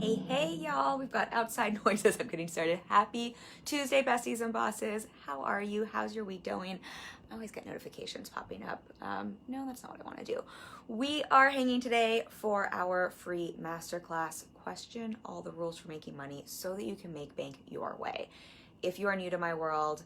Hey, y'all. We've got outside noises. I'm getting started. Happy Tuesday, besties and bosses. How are you? How's your week going? I always get notifications popping up. No, that's not what I want to do. We are hanging today for our free masterclass. Question all the rules for making money so that you can make bank your way. If you are new to my world,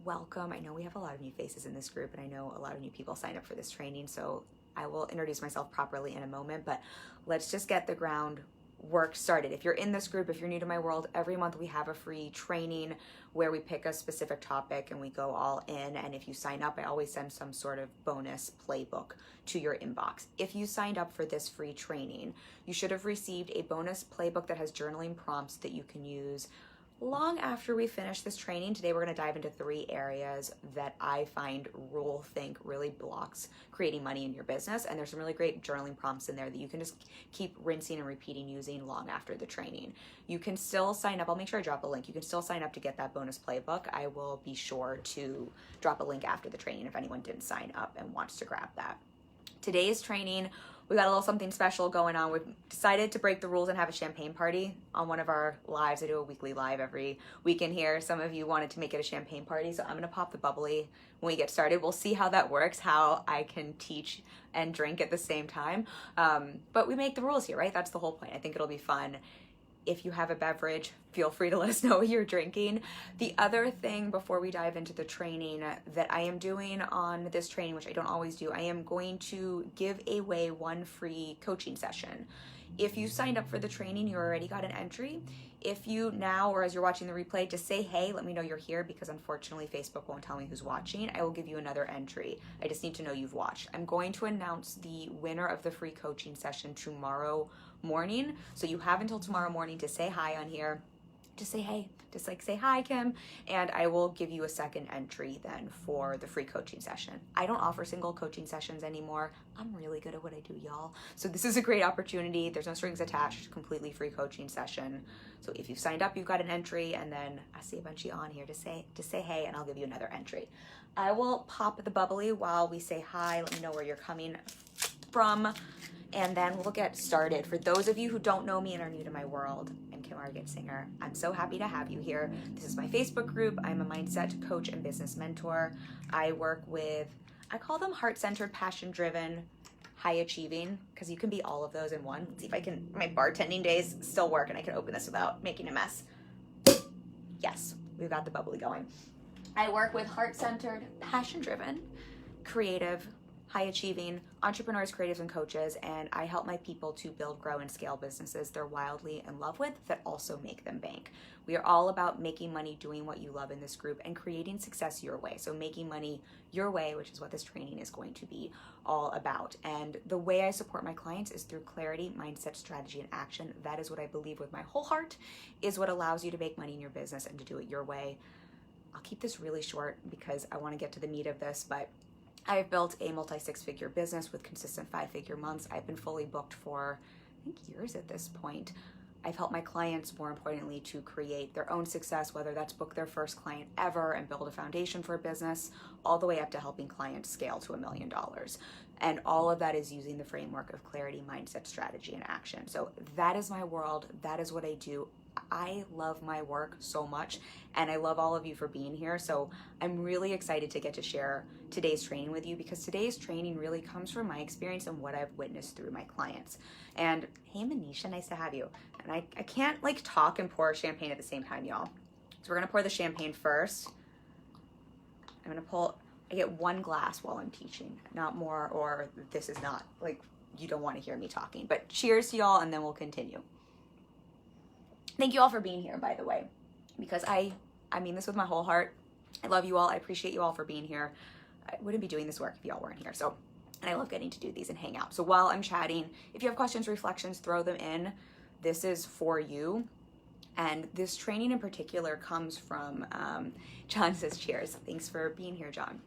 welcome. I know we have a lot of new faces in this group, and I know a lot of new people sign up for this training, so I will introduce myself properly in a moment, but let's just get the ground work started. If you're in this group, if you're new to my world, every month we have a free training where we pick a specific topic and we go all in. And if you sign up, I always send some sort of bonus playbook to your inbox. If you signed up for this free training, you should have received a bonus playbook that has journaling prompts that you can use long after we finish this training. Today we're going to dive into 3 areas that I find rule think really blocks creating money in your business, and there's some really great journaling prompts in there that you can just keep rinsing and repeating using long after the training. You can still sign up. I'll make sure I drop a link. You can still sign up to get that bonus playbook. I will be sure to drop a link after the training if anyone didn't sign up and wants to grab that. Today's training, we got a little something special going on. We've decided to break the rules and have a champagne party on one of our lives. I do a weekly live every weekend here. Some of you wanted to make it a champagne party, so I'm gonna pop the bubbly when we get started. We'll see how that works, how I can teach and drink at the same time. But we make the rules here, right? That's the whole point. I think it'll be fun. If you have a beverage, feel free to let us know what you're drinking. The other thing before we dive into the training that I am doing on this training, which I don't always do, I am going to give away 1 free coaching session. If you signed up for the training, you already got an entry. If you now, or as you're watching the replay, just say, hey, let me know you're here, because unfortunately Facebook won't tell me who's watching. I will give you another entry. I just need to know you've watched. I'm going to announce the winner of the free coaching session tomorrow morning. So you have until tomorrow morning to say hi on here. Just say hey, just like say hi, Kim, and I will give you a second entry then for the free coaching session. I don't offer single coaching sessions anymore. I'm really good at what I do, y'all. So this is a great opportunity. There's no strings attached, completely free coaching session. So if you've signed up, you've got an entry, and then I see a bunch of you on here to say hey, and I'll give you another entry. I will pop the bubbly while we say hi. Let me know where you're coming from, and then we'll get started. For those of you who don't know me and are new to my world, I'm Kim Singer. I'm so happy to have you here. This is my Facebook group. I'm a mindset coach and business mentor. I work with, I call them heart-centered, passion-driven, high-achieving, because you can be all of those in one. Let's see if I can, my bartending days still work and I can open this without making a mess. Yes, we've got the bubbly going. I work with heart-centered, passion-driven, creative, high-achieving entrepreneurs, creatives, and coaches, and I help my people to build, grow, and scale businesses they're wildly in love with that also make them bank. We are all about making money doing what you love in this group and creating success your way. So making money your way, which is what this training is going to be all about. And the way I support my clients is through clarity, mindset, strategy, and action. That is what I believe with my whole heart is what allows you to make money in your business and to do it your way. I'll keep this really short because I want to get to the meat of this, but I've built a multi-6-figure business with consistent 5-figure months. I've been fully booked for, I think, years at this point. I've helped my clients, more importantly, to create their own success, whether that's book their first client ever and build a foundation for a business, all the way up to helping clients scale to $1 million. And all of that is using the framework of clarity, mindset, strategy, and action. So that is my world. That is what I do. I love my work so much, and I love all of you for being here. So I'm really excited to get to share today's training with you, because today's training really comes from my experience and what I've witnessed through my clients. And hey, Manisha, nice to have you. And I can't like talk and pour champagne at the same time, y'all. So we're gonna pour the champagne first. I get 1 glass while I'm teaching, not more, or this is not like, you don't want to hear me talking. But cheers to y'all, and then we'll continue. Thank you all for being here, by the way, because I mean this with my whole heart. I love you all. I appreciate you all for being here. I wouldn't be doing this work if y'all weren't here. So, and I love getting to do these and hang out. So while I'm chatting, if you have questions, reflections, throw them in. This is for you. And this training in particular comes from, John says, cheers. Thanks for being here, John.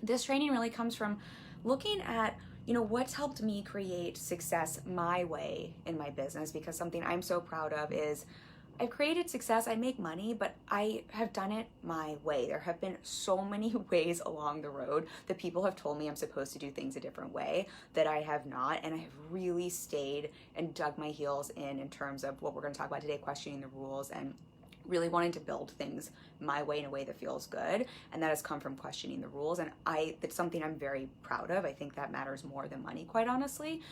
This training really comes from looking at, what's helped me create success my way in my business, because something I'm so proud of is I've created success, I make money, but I have done it my way. There have been so many ways along the road that people have told me I'm supposed to do things a different way that I have not, and I have really stayed and dug my heels in terms of what we're going to talk about today, questioning the rules and really wanting to build things my way in a way that feels good, and that has come from questioning the rules. And it's something I'm very proud of. I think that matters more than money, quite honestly.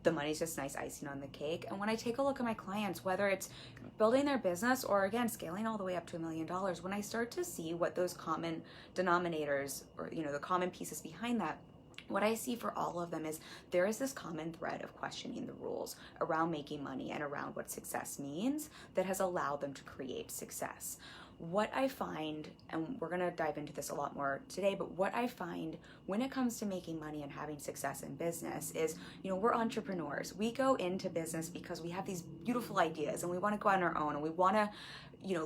The money's just nice icing on the cake. And when I take a look at my clients, whether it's building their business or again scaling all the way up to $1 million, when I start to see what those common denominators or the common pieces behind that, what I see for all of them is there is this common thread of questioning the rules around making money and around what success means that has allowed them to create success. What I find, and we're going to dive into this a lot more today, but what I find when it comes to making money and having success in business is, we're entrepreneurs. We go into business because we have these beautiful ideas and we want to go on our own and we want to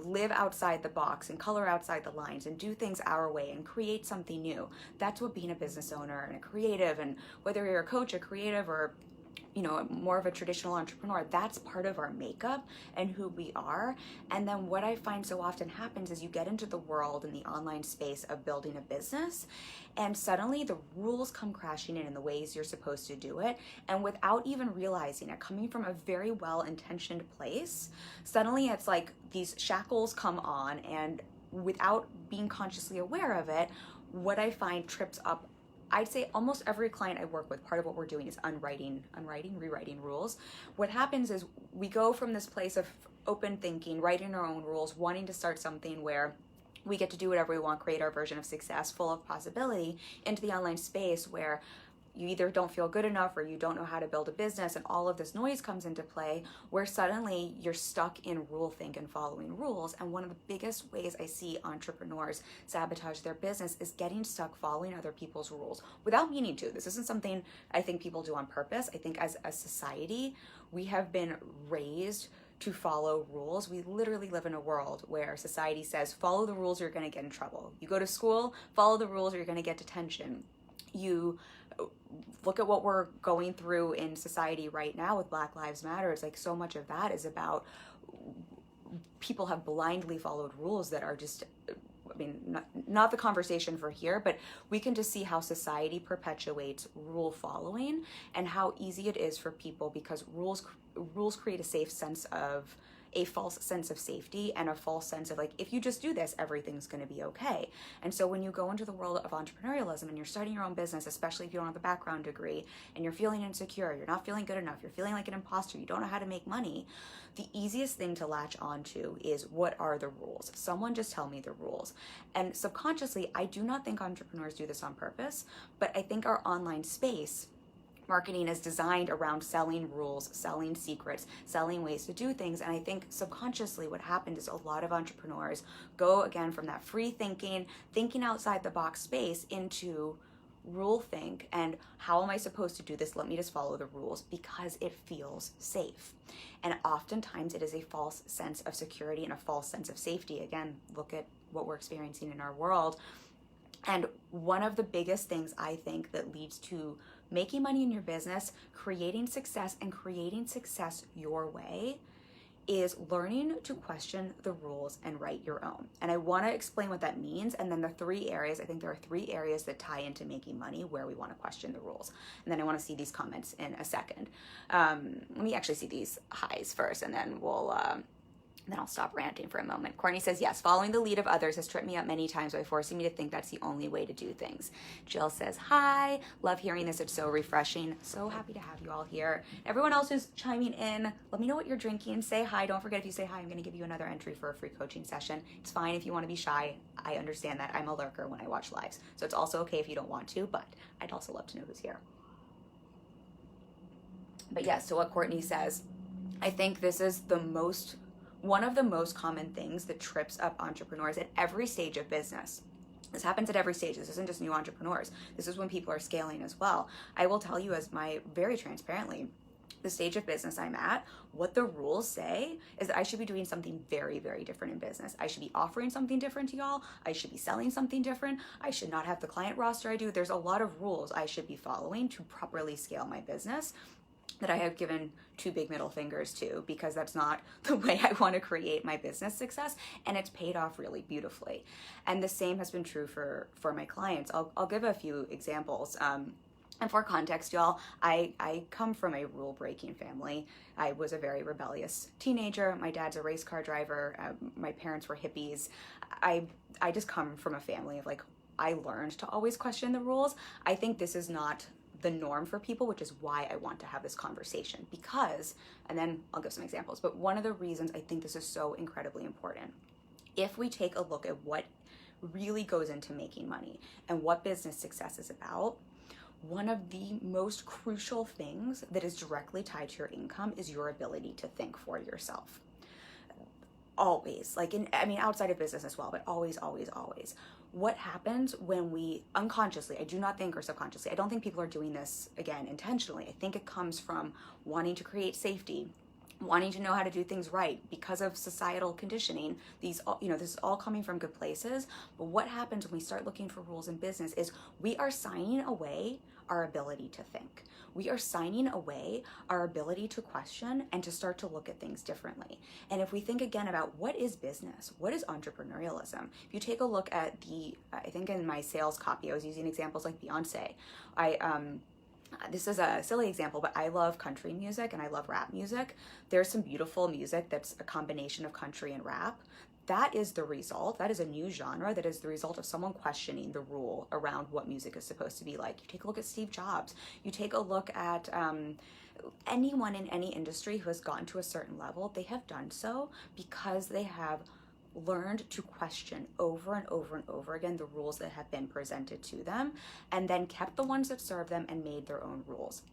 live outside the box and color outside the lines and do things our way and create something new. That's what being a business owner and a creative, and whether you're a coach, a creative, or more of a traditional entrepreneur, that's part of our makeup and who we are. And then what I find so often happens is you get into the world in the online space of building a business, and suddenly the rules come crashing in the ways you're supposed to do it. And without even realizing it, coming from a very well-intentioned place, suddenly it's like these shackles come on, and without being consciously aware of it, what I find trips up, I'd say almost every client I work with, part of what we're doing is rewriting rules. What happens is we go from this place of open thinking, writing our own rules, wanting to start something where we get to do whatever we want, create our version of success, full of possibility, into the online space where you either don't feel good enough or you don't know how to build a business, and all of this noise comes into play where suddenly you're stuck in rule think and following rules. And one of the biggest ways I see entrepreneurs sabotage their business is getting stuck following other people's rules without meaning to. This isn't something I think people do on purpose. I think as a society, we have been raised to follow rules. We literally live in a world where society says, follow the rules or you're going to get in trouble. You go to school, follow the rules or you're going to get detention. You look at what we're going through in society right now with Black Lives Matter. It's like so much of that is about people have blindly followed rules that are just, not the conversation for here, but we can just see how society perpetuates rule following and how easy it is for people, because rules create a false sense of safety and a false sense of like, if you just do this, everything's going to be okay. And so when you go into the world of entrepreneurialism and you're starting your own business, especially if you don't have a background degree and you're feeling insecure, you're not feeling good enough, you're feeling like an imposter, you don't know how to make money, the easiest thing to latch onto is, what are the rules? Someone just tell me the rules. And subconsciously, I do not think entrepreneurs do this on purpose, but I think our online space marketing is designed around selling rules, selling secrets, selling ways to do things. And I think subconsciously what happened is a lot of entrepreneurs go again from that free thinking outside the box space into rule think and how am I supposed to do this? Let me just follow the rules because it feels safe. And oftentimes it is a false sense of security and a false sense of safety. Again, look at what we're experiencing in our world. And one of the biggest things I think that leads to making money in your business, creating success, and creating success your way is learning to question the rules and write your own. And I want to explain what that means. And then the 3 areas, I think there are 3 areas that tie into making money where we want to question the rules. And then I want to see these comments in a second. Let me actually see these highs first, and then then I'll stop ranting for a moment. Courtney says, yes, following the lead of others has tripped me up many times by forcing me to think that's the only way to do things. Jill says, hi, love hearing this. It's so refreshing. So happy to have you all here. Everyone else who's chiming in, let me know what you're drinking. Say hi. Don't forget, if you say hi, I'm going to give you another entry for a free coaching session. It's fine if you want to be shy. I understand that. I'm a lurker when I watch lives. So it's also okay if you don't want to, but I'd also love to know who's here. But yes, so what Courtney says, I think this is one of the most common things that trips up entrepreneurs at every stage of business. This happens at every stage. This isn't just new entrepreneurs. This is when people are scaling as well. I will tell you, very transparently, the stage of business I'm at, what the rules say is that I should be doing something very, very different in business. I should be offering something different to y'all. I should be selling something different. I should not have the client roster I do. There's a lot of rules I should be following to properly scale my business. that I have given two big middle fingers to, because that's not the way I want to create my business success, and it's paid off really beautifully. And the same has been true for my clients. I'll give a few examples. And for context, y'all, I come from a rule-breaking family. I was a very rebellious teenager. My dad's a race car driver. My parents were hippies. I just come from a family of, like, I learned to always question the rules. I think this is not the norm for people, which is why I want to have this conversation, because, and then I'll give some examples, but one of the reasons I think this is so incredibly important, if we take a look at what really goes into making money and what business success is about, one of the most crucial things that is directly tied to your income is your ability to think for yourself. Always, like outside of business as well, but always, always, always. What happens when we unconsciously, I do not think, or subconsciously, I don't think people are doing this, again, intentionally. I think it comes from wanting to create safety, wanting to know how to do things right because of societal conditioning. This is all coming from good places. But what happens when we start looking for rules in business is we are signing away our ability to think. We are signing away our ability to question and to start to look at things differently. And if we think again about what is business, what is entrepreneurialism, if you take a look at I think in my sales copy, I was using examples like Beyonce. This is a silly example, but I love country music and I love rap music. There's some beautiful music that's a combination of country and rap. That is the result. That is a new genre. That is the result of someone questioning the rule around what music is supposed to be like. You take a look at Steve Jobs. You take a look at anyone in any industry who has gotten to a certain level. They have done so because they have learned to question over and over and over again the rules that have been presented to them, and then kept the ones that serve them and made their own rules.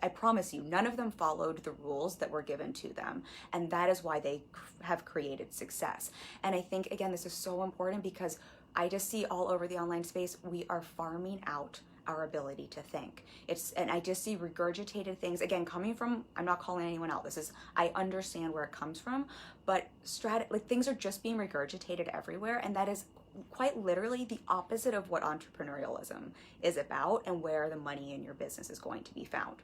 I promise you, none of them followed the rules that were given to them. And that is why they have created success. And I think, again, this is so important because I just see all over the online space, we are farming out our ability to think. And I just see regurgitated things, again, coming from, I'm not calling anyone out. I understand where it comes from, but things are just being regurgitated everywhere. And that is quite literally the opposite of what entrepreneurialism is about and where the money in your business is going to be found.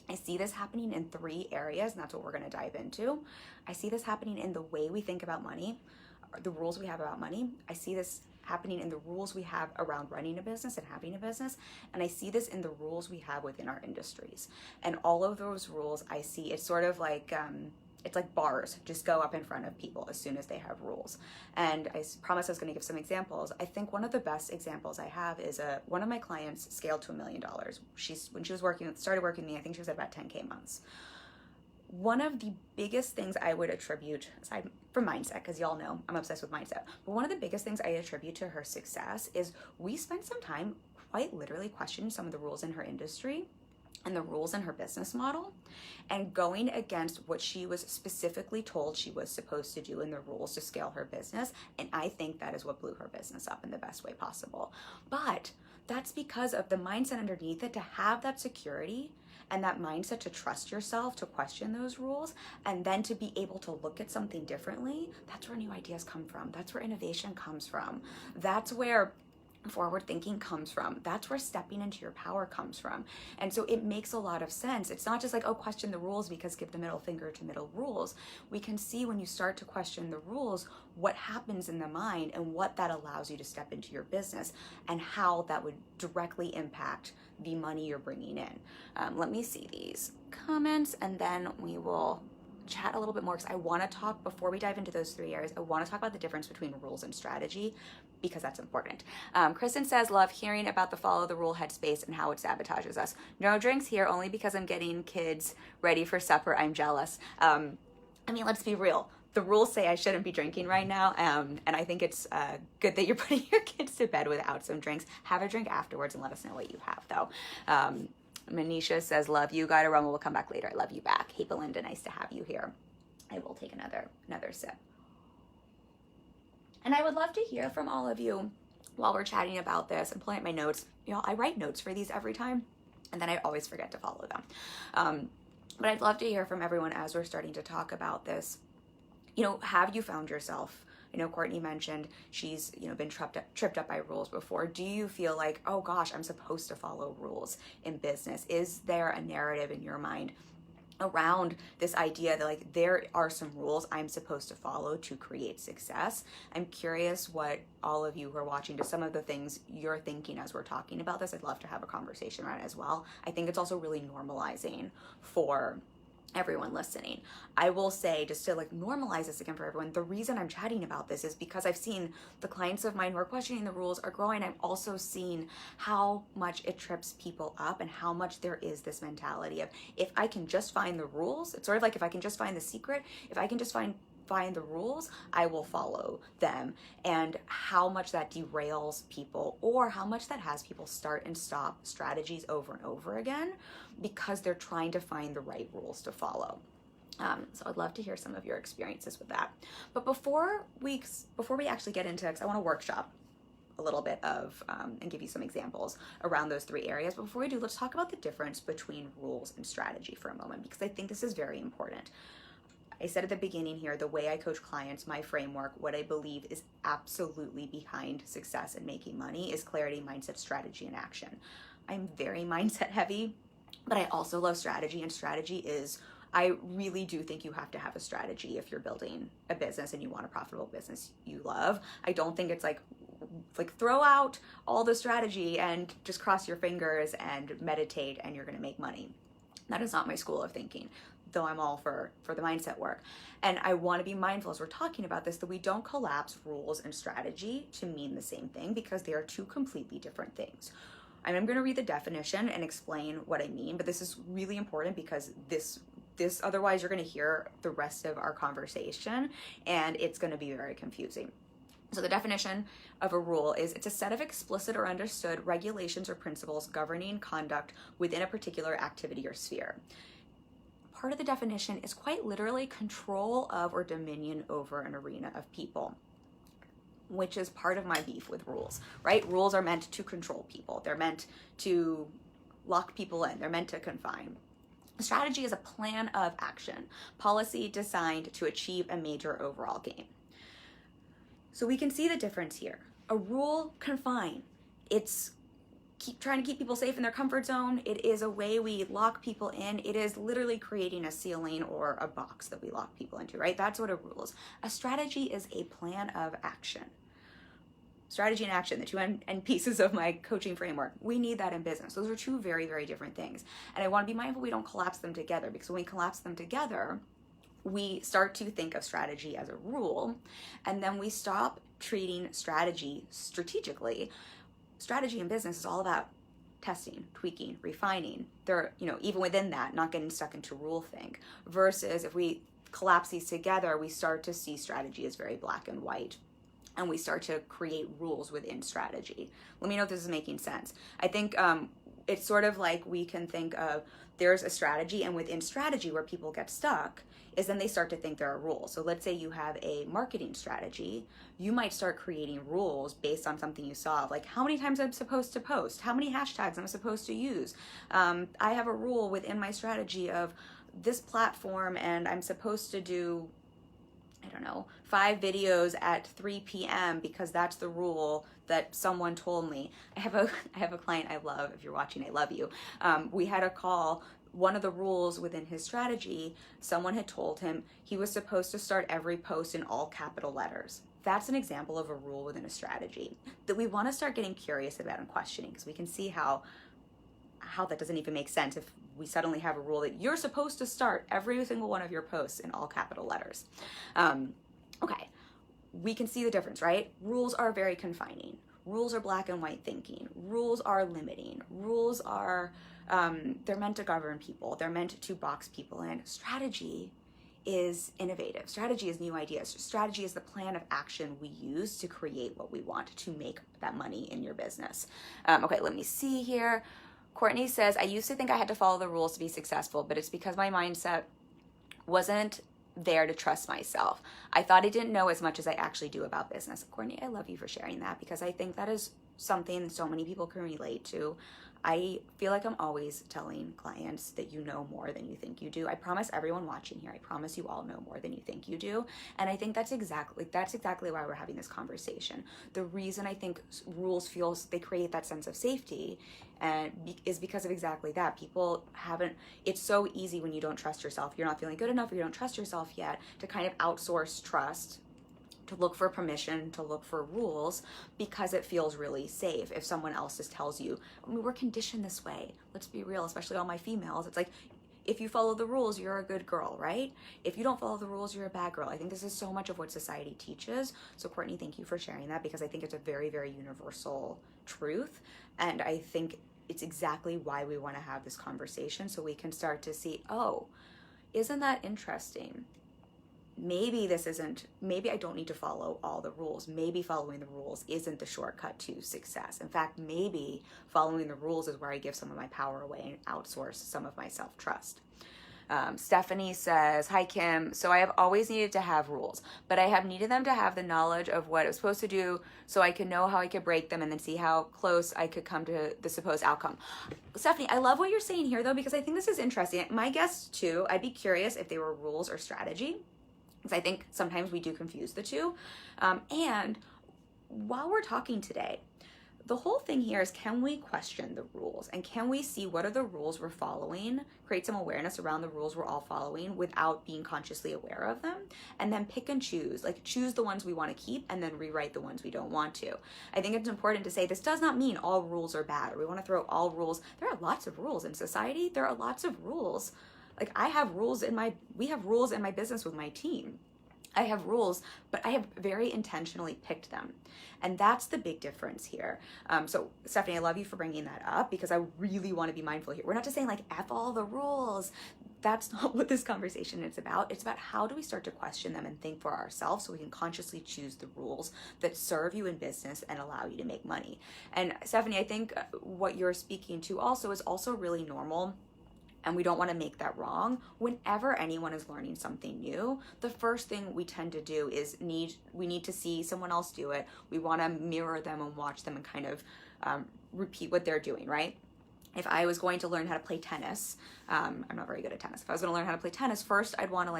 I see this happening in 3 areas, and that's what we're going to dive into. I see this happening in the way we think about money, the rules we have about money. I see this happening in the rules we have around running a business and having a business. And I see this in the rules we have within our industries. And all of those rules I see, it's sort of like, it's like bars just go up in front of people as soon as they have rules. And I promised I was going to give some examples. I think one of the best examples I have is one of my clients scaled to $1 million. When she started working with me, I think she was at about 10K months. One of the biggest things I would attribute, aside from mindset, because y'all know I'm obsessed with mindset, but one of the biggest things I attribute to her success is we spent some time quite literally questioning some of the rules in her industry and the rules in her business model, and going against what she was specifically told she was supposed to do in the rules to scale her business. And I think that is what blew her business up in the best way possible. But that's because of the mindset underneath it, to have that security and that mindset to trust yourself, to question those rules, and then to be able to look at something differently. That's where new ideas come from. That's where innovation comes from. That's where forward thinking comes from. That's where stepping into your power comes from. And so it makes a lot of sense. It's not just like, oh, question the rules because give the middle finger to middle rules. We can see when you start to question the rules, what happens in the mind and what that allows you to step into your business and how that would directly impact the money you're bringing in. Let me see these comments and then we will chat a little bit more, because I want to talk, before we dive into those 3 areas, I want to talk about the difference between rules and strategy, because that's important. Kristen says, love hearing about the follow the rule headspace and how it sabotages us. No drinks here, only because I'm getting kids ready for supper. I'm jealous. Let's be real. The rules say I shouldn't be drinking right now, and I think it's good that you're putting your kids to bed without some drinks. Have a drink afterwards and let us know what you have, though. Manisha says, love you. Gotta run. We'll come back later. I love you back. Hey, Belinda, nice to have you here. I will take another sip. And I would love to hear from all of you while we're chatting about this. I'm pulling up my notes. I write notes for these every time, and then I always forget to follow them. But I'd love to hear from everyone as we're starting to talk about this. Have you found yourself I know Courtney mentioned she's, been tripped up by rules before. Do you feel like, oh gosh, I'm supposed to follow rules in business? Is there a narrative in your mind around this idea that like there are some rules I'm supposed to follow to create success? I'm curious what all of you who are watching, to some of the things you're thinking as we're talking about this. I'd love to have a conversation around it as well. I think it's also really normalizing for everyone listening. I will say, just to like normalize this again for everyone, the reason I'm chatting about this is because I've seen the clients of mine who are questioning the rules are growing. I'm also seeing how much it trips people up and how much there is this mentality of, if I can just find the rules, it's sort of like if I can just find the secret, if I can just find the rules, I will follow them, and how much that derails people, or how much that has people start and stop strategies over and over again because they're trying to find the right rules to follow. So I'd love to hear some of your experiences with that. But before we actually get into it, 'cause I want to workshop a little bit of and give you some examples around those three areas. But before we do, let's talk about the difference between rules and strategy for a moment, because I think this is very important. I said at the beginning here, the way I coach clients, my framework, what I believe is absolutely behind success and making money is clarity, mindset, strategy, and action. I'm very mindset heavy, but I also love strategy, and strategy is, I really do think you have to have a strategy if you're building a business and you want a profitable business you love. I don't think it's like throw out all the strategy and just cross your fingers and meditate and you're going to make money. That is not my school of thinking, though I'm all for the mindset work. And I want to be mindful as we're talking about this that we don't collapse rules and strategy to mean the same thing, because they are two completely different things. I'm going to read the definition and explain what I mean, but this is really important because this otherwise you're going to hear the rest of our conversation and it's going to be very confusing. So the definition of a rule is, it's a set of explicit or understood regulations or principles governing conduct within a particular activity or sphere. Part of the definition is quite literally control of or dominion over an arena of people, which is part of my beef with rules, right? Rules are meant to control people. They're meant to lock people in. They're meant to confine. Strategy is a plan of action, policy designed to achieve a major overall gain. So we can see the difference here. A rule confine. It's trying to keep people safe in their comfort zone. It is a way we lock people in. It is literally creating a ceiling or a box that we lock people into, right? That's what a rule is. A strategy is a plan of action. Strategy and action, the two end pieces of my coaching framework. We need that in business. Those are two very, very different things. And I want to be mindful we don't collapse them together, because when we collapse them together, we start to think of strategy as a rule, and then we stop treating strategy strategically. Strategy in business is all about testing, tweaking, refining. There, even within that, not getting stuck into rule think. Versus if we collapse these together, we start to see strategy as very black and white, and we start to create rules within strategy. Let me know if this is making sense. I think it's sort of like we can think of, there's a strategy, and within strategy where people get stuck is then they start to think there are rules. So let's say you have a marketing strategy, you might start creating rules based on something you saw, like how many times I'm supposed to post, how many hashtags I'm supposed to use. I have a rule within my strategy of this platform, and I'm supposed to do, 5 videos at 3 p.m. because that's the rule that someone told me. I have a client I love. If you're watching, I love you. We had a call. One of the rules within his strategy, someone had told him he was supposed to start every post in all capital letters. That's an example of a rule within a strategy that we want to start getting curious about and questioning, because we can see how that doesn't even make sense if we suddenly have a rule that you're supposed to start every single one of your posts in all capital letters. Okay, we can see the difference, right? Rules are very confining. Rules are black and white thinking. Rules are limiting. Rules are, they're meant to govern people. They're meant to box people in. Strategy is innovative. Strategy is new ideas. Strategy is the plan of action we use to create what we want to make that money in your business. Okay, let me see here. Courtney says, I used to think I had to follow the rules to be successful, but it's because my mindset wasn't there to trust myself. I thought I didn't know as much as I actually do about business. Courtney, I love you for sharing that, because I think that is something so many people can relate to. I feel like I'm always telling clients that you know more than you think you do. I promise everyone watching here, I promise you all know more than you think you do. And I think that's exactly why we're having this conversation. The reason I think rules they create that sense of safety is because of exactly that. People haven't, it's so easy when you don't trust yourself, you're not feeling good enough, or you don't trust yourself yet, to kind of outsource trust, to look for permission, to look for rules, because it feels really safe. If someone else just tells you, I mean, we're conditioned this way. Let's be real, especially all my females. It's like, if you follow the rules, you're a good girl, right? If you don't follow the rules, you're a bad girl. I think this is so much of what society teaches. So Courtney, thank you for sharing that, because I think it's a very, very universal truth. And I think it's exactly why we want to have this conversation, so we can start to see, oh, isn't that interesting? Maybe I don't need to follow all the rules. Maybe following the rules isn't the shortcut to success. In fact, maybe following the rules is where I give some of my power away and outsource some of my self-trust. Stephanie says, hi Kim, so I have always needed to have rules, but I have needed them to have the knowledge of what I was supposed to do so I could know how I could break them and then see how close I could come to the supposed outcome. Stephanie, I love what you're saying here though, because I think this is interesting. My guess too, I'd be curious if they were rules or strategy, because I think sometimes we do confuse the two. And while we're talking today, the whole thing here is, can we question the rules, and can we see what are the rules we're following, create some awareness around the rules we're all following without being consciously aware of them, and then pick and choose, like choose the ones we want to keep and then rewrite the ones we don't want to. I think it's important to say this does not mean all rules are bad, or we want to throw all rules. There are lots of rules in society. There are lots of rules. Like we have rules in my business with my team. I have rules, but I have very intentionally picked them. And that's the big difference here. So Stephanie, I love you for bringing that up, because I really want to be mindful here. We're not just saying like, F all the rules. That's not what this conversation is about. It's about how do we start to question them and think for ourselves, so we can consciously choose the rules that serve you in business and allow you to make money. And Stephanie, I think what you're speaking to also is also really normal. And we don't want to make that wrong. Whenever anyone is learning something new, the first thing we tend to do is we need to see someone else do it. We want to mirror them and watch them and kind of repeat what they're doing, right? If I was going to learn how to play tennis, I'm not very good at tennis. If I was going to learn how to play tennis, first I'd want to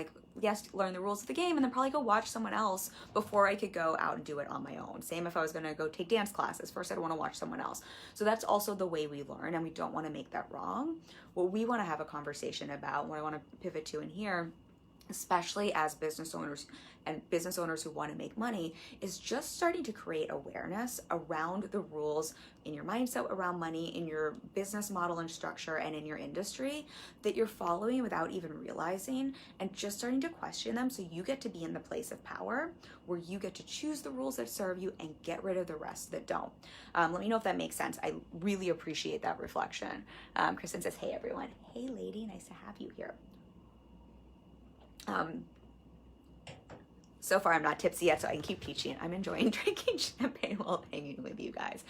learn the rules of the game, and then probably go watch someone else before I could go out and do it on my own. Same if I was going to go take dance classes. First I'd want to watch someone else. So that's also the way we learn, and we don't want to make that wrong. What we want to have a conversation about, what I want to pivot to in here, especially as business owners and business owners who want to make money, is just starting to create awareness around the rules in your mindset around money, in your business model and structure, and in your industry that you're following without even realizing, and just starting to question them, so you get to be in the place of power where you get to choose the rules that serve you and get rid of the rest that don't. Let me know if that makes sense. I really appreciate that reflection. Kristen says, hey everyone. Hey lady, nice to have you here. So far I'm not tipsy yet, so I can keep teaching. I'm enjoying drinking champagne while hanging with you guys.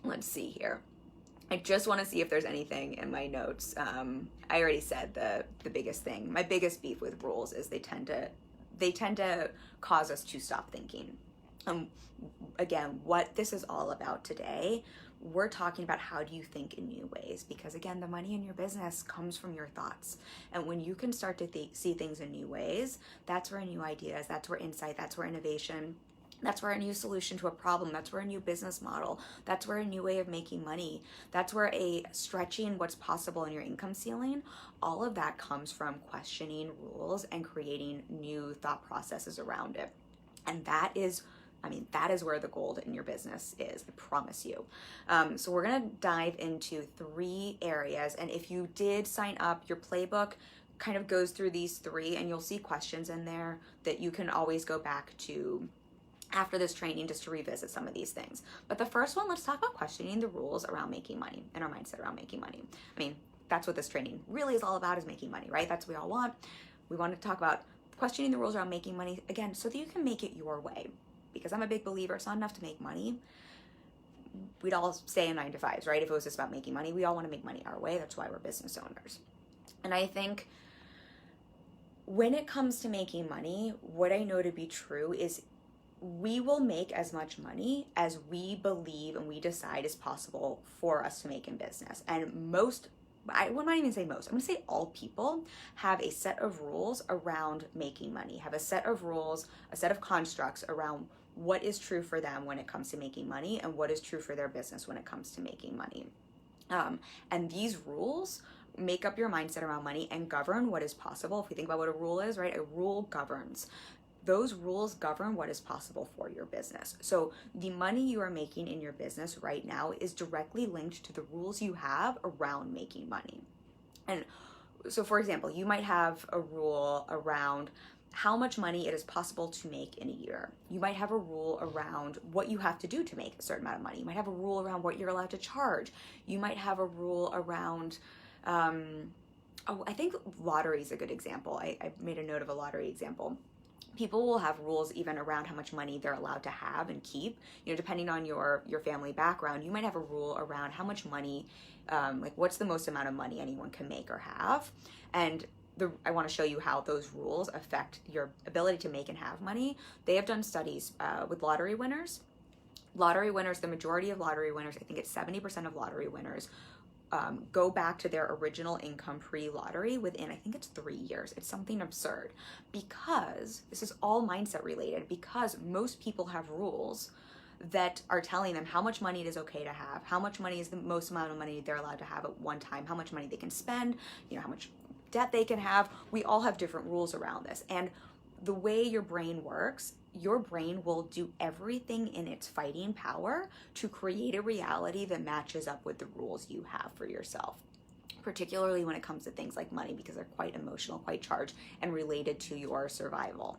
Let's see here. I just want to see if there's anything in my notes. I already said the biggest thing. My biggest beef with rules is they tend to cause us to stop thinking. Again, what this is all about today, we're talking about how do you think in new ways, because again, the money in your business comes from your thoughts. And when you can start to see things in new ways, that's where new ideas, that's where insight, that's where innovation, that's where a new solution to a problem, that's where a new business model, that's where a new way of making money, that's where a stretching what's possible in your income ceiling, all of that comes from questioning rules and creating new thought processes around it. And that is where the gold in your business is, I promise you. So we're gonna dive into 3 areas. And if you did sign up, your playbook kind of goes through these 3, and you'll see questions in there that you can always go back to after this training just to revisit some of these things. But the first one, let's talk about questioning the rules around making money and our mindset around making money. I mean, that's what this training really is all about, is making money, right? That's what we all want. We want to talk about questioning the rules around making money, again, so that you can make it your way. Because I'm a big believer, it's not enough to make money. We'd all stay in 9 to 5s, right? If it was just about making money, we all want to make money our way. That's why we're business owners. And I think when it comes to making money, what I know to be true is we will make as much money as we believe and we decide is possible for us to make in business. And I will not even say most, I'm gonna say all people have a set of rules around making money, have a set of rules, a set of constructs around what is true for them when it comes to making money and what is true for their business when it comes to making money. And these rules make up your mindset around money and govern what is possible. If we think about what a rule is, right? A rule governs. Those rules govern what is possible for your business. So the money you are making in your business right now is directly linked to the rules you have around making money. And so, for example, you might have a rule around how much money it is possible to make in a year. You might have a rule around what you have to do to make a certain amount of money. You might have a rule around what you're allowed to charge. You might have a rule around, I think lottery is a good example. I made a note of a lottery example. People will have rules even around how much money they're allowed to have and keep. You know, depending on your family background, you might have a rule around how much money, like what's the most amount of money anyone can make or have. And I want to show you how those rules affect your ability to make and have money. They have done studies with lottery winners. Lottery winners, the majority of lottery winners, I think it's 70% of lottery winners, go back to their original income pre-lottery within, I think it's 3 years. It's something absurd, because this is all mindset related, because most people have rules that are telling them how much money it is okay to have, how much money is the most amount of money they're allowed to have at one time, how much money they can spend, you know, how much debt they can have. We all have different rules around this. And the way your brain works, your brain will do everything in its fighting power to create a reality that matches up with the rules you have for yourself, particularly when it comes to things like money, because they're quite emotional, quite charged, and related to your survival.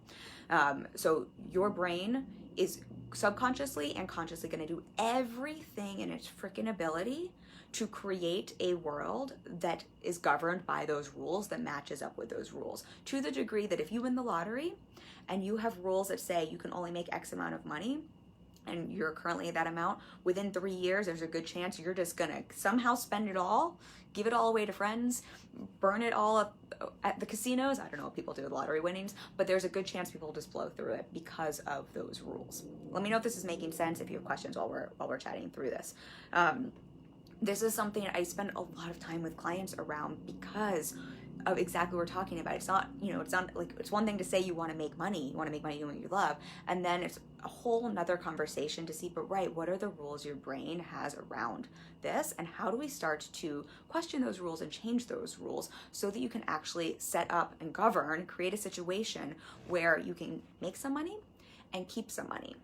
So your brain is subconsciously and consciously going to do everything in its freaking ability to create a world that is governed by those rules, that matches up with those rules, to the degree that if you win the lottery and you have rules that say you can only make X amount of money, and you're currently at that amount, within 3 years, there's a good chance you're just gonna somehow spend it all, give it all away to friends, burn it all up at the casinos. I don't know what people do with lottery winnings, but there's a good chance people just blow through it because of those rules. Let me know if this is making sense, if you have questions while we're chatting through this. This is something I spend a lot of time with clients around because of exactly what we're talking about. It's not, you know, it's not like, it's one thing to say you want to make money doing what you love, and then it's a whole nother conversation to see, but right, what are the rules your brain has around this, and how do we start to question those rules and change those rules so that you can actually set up and govern, create a situation where you can make some money and keep some money.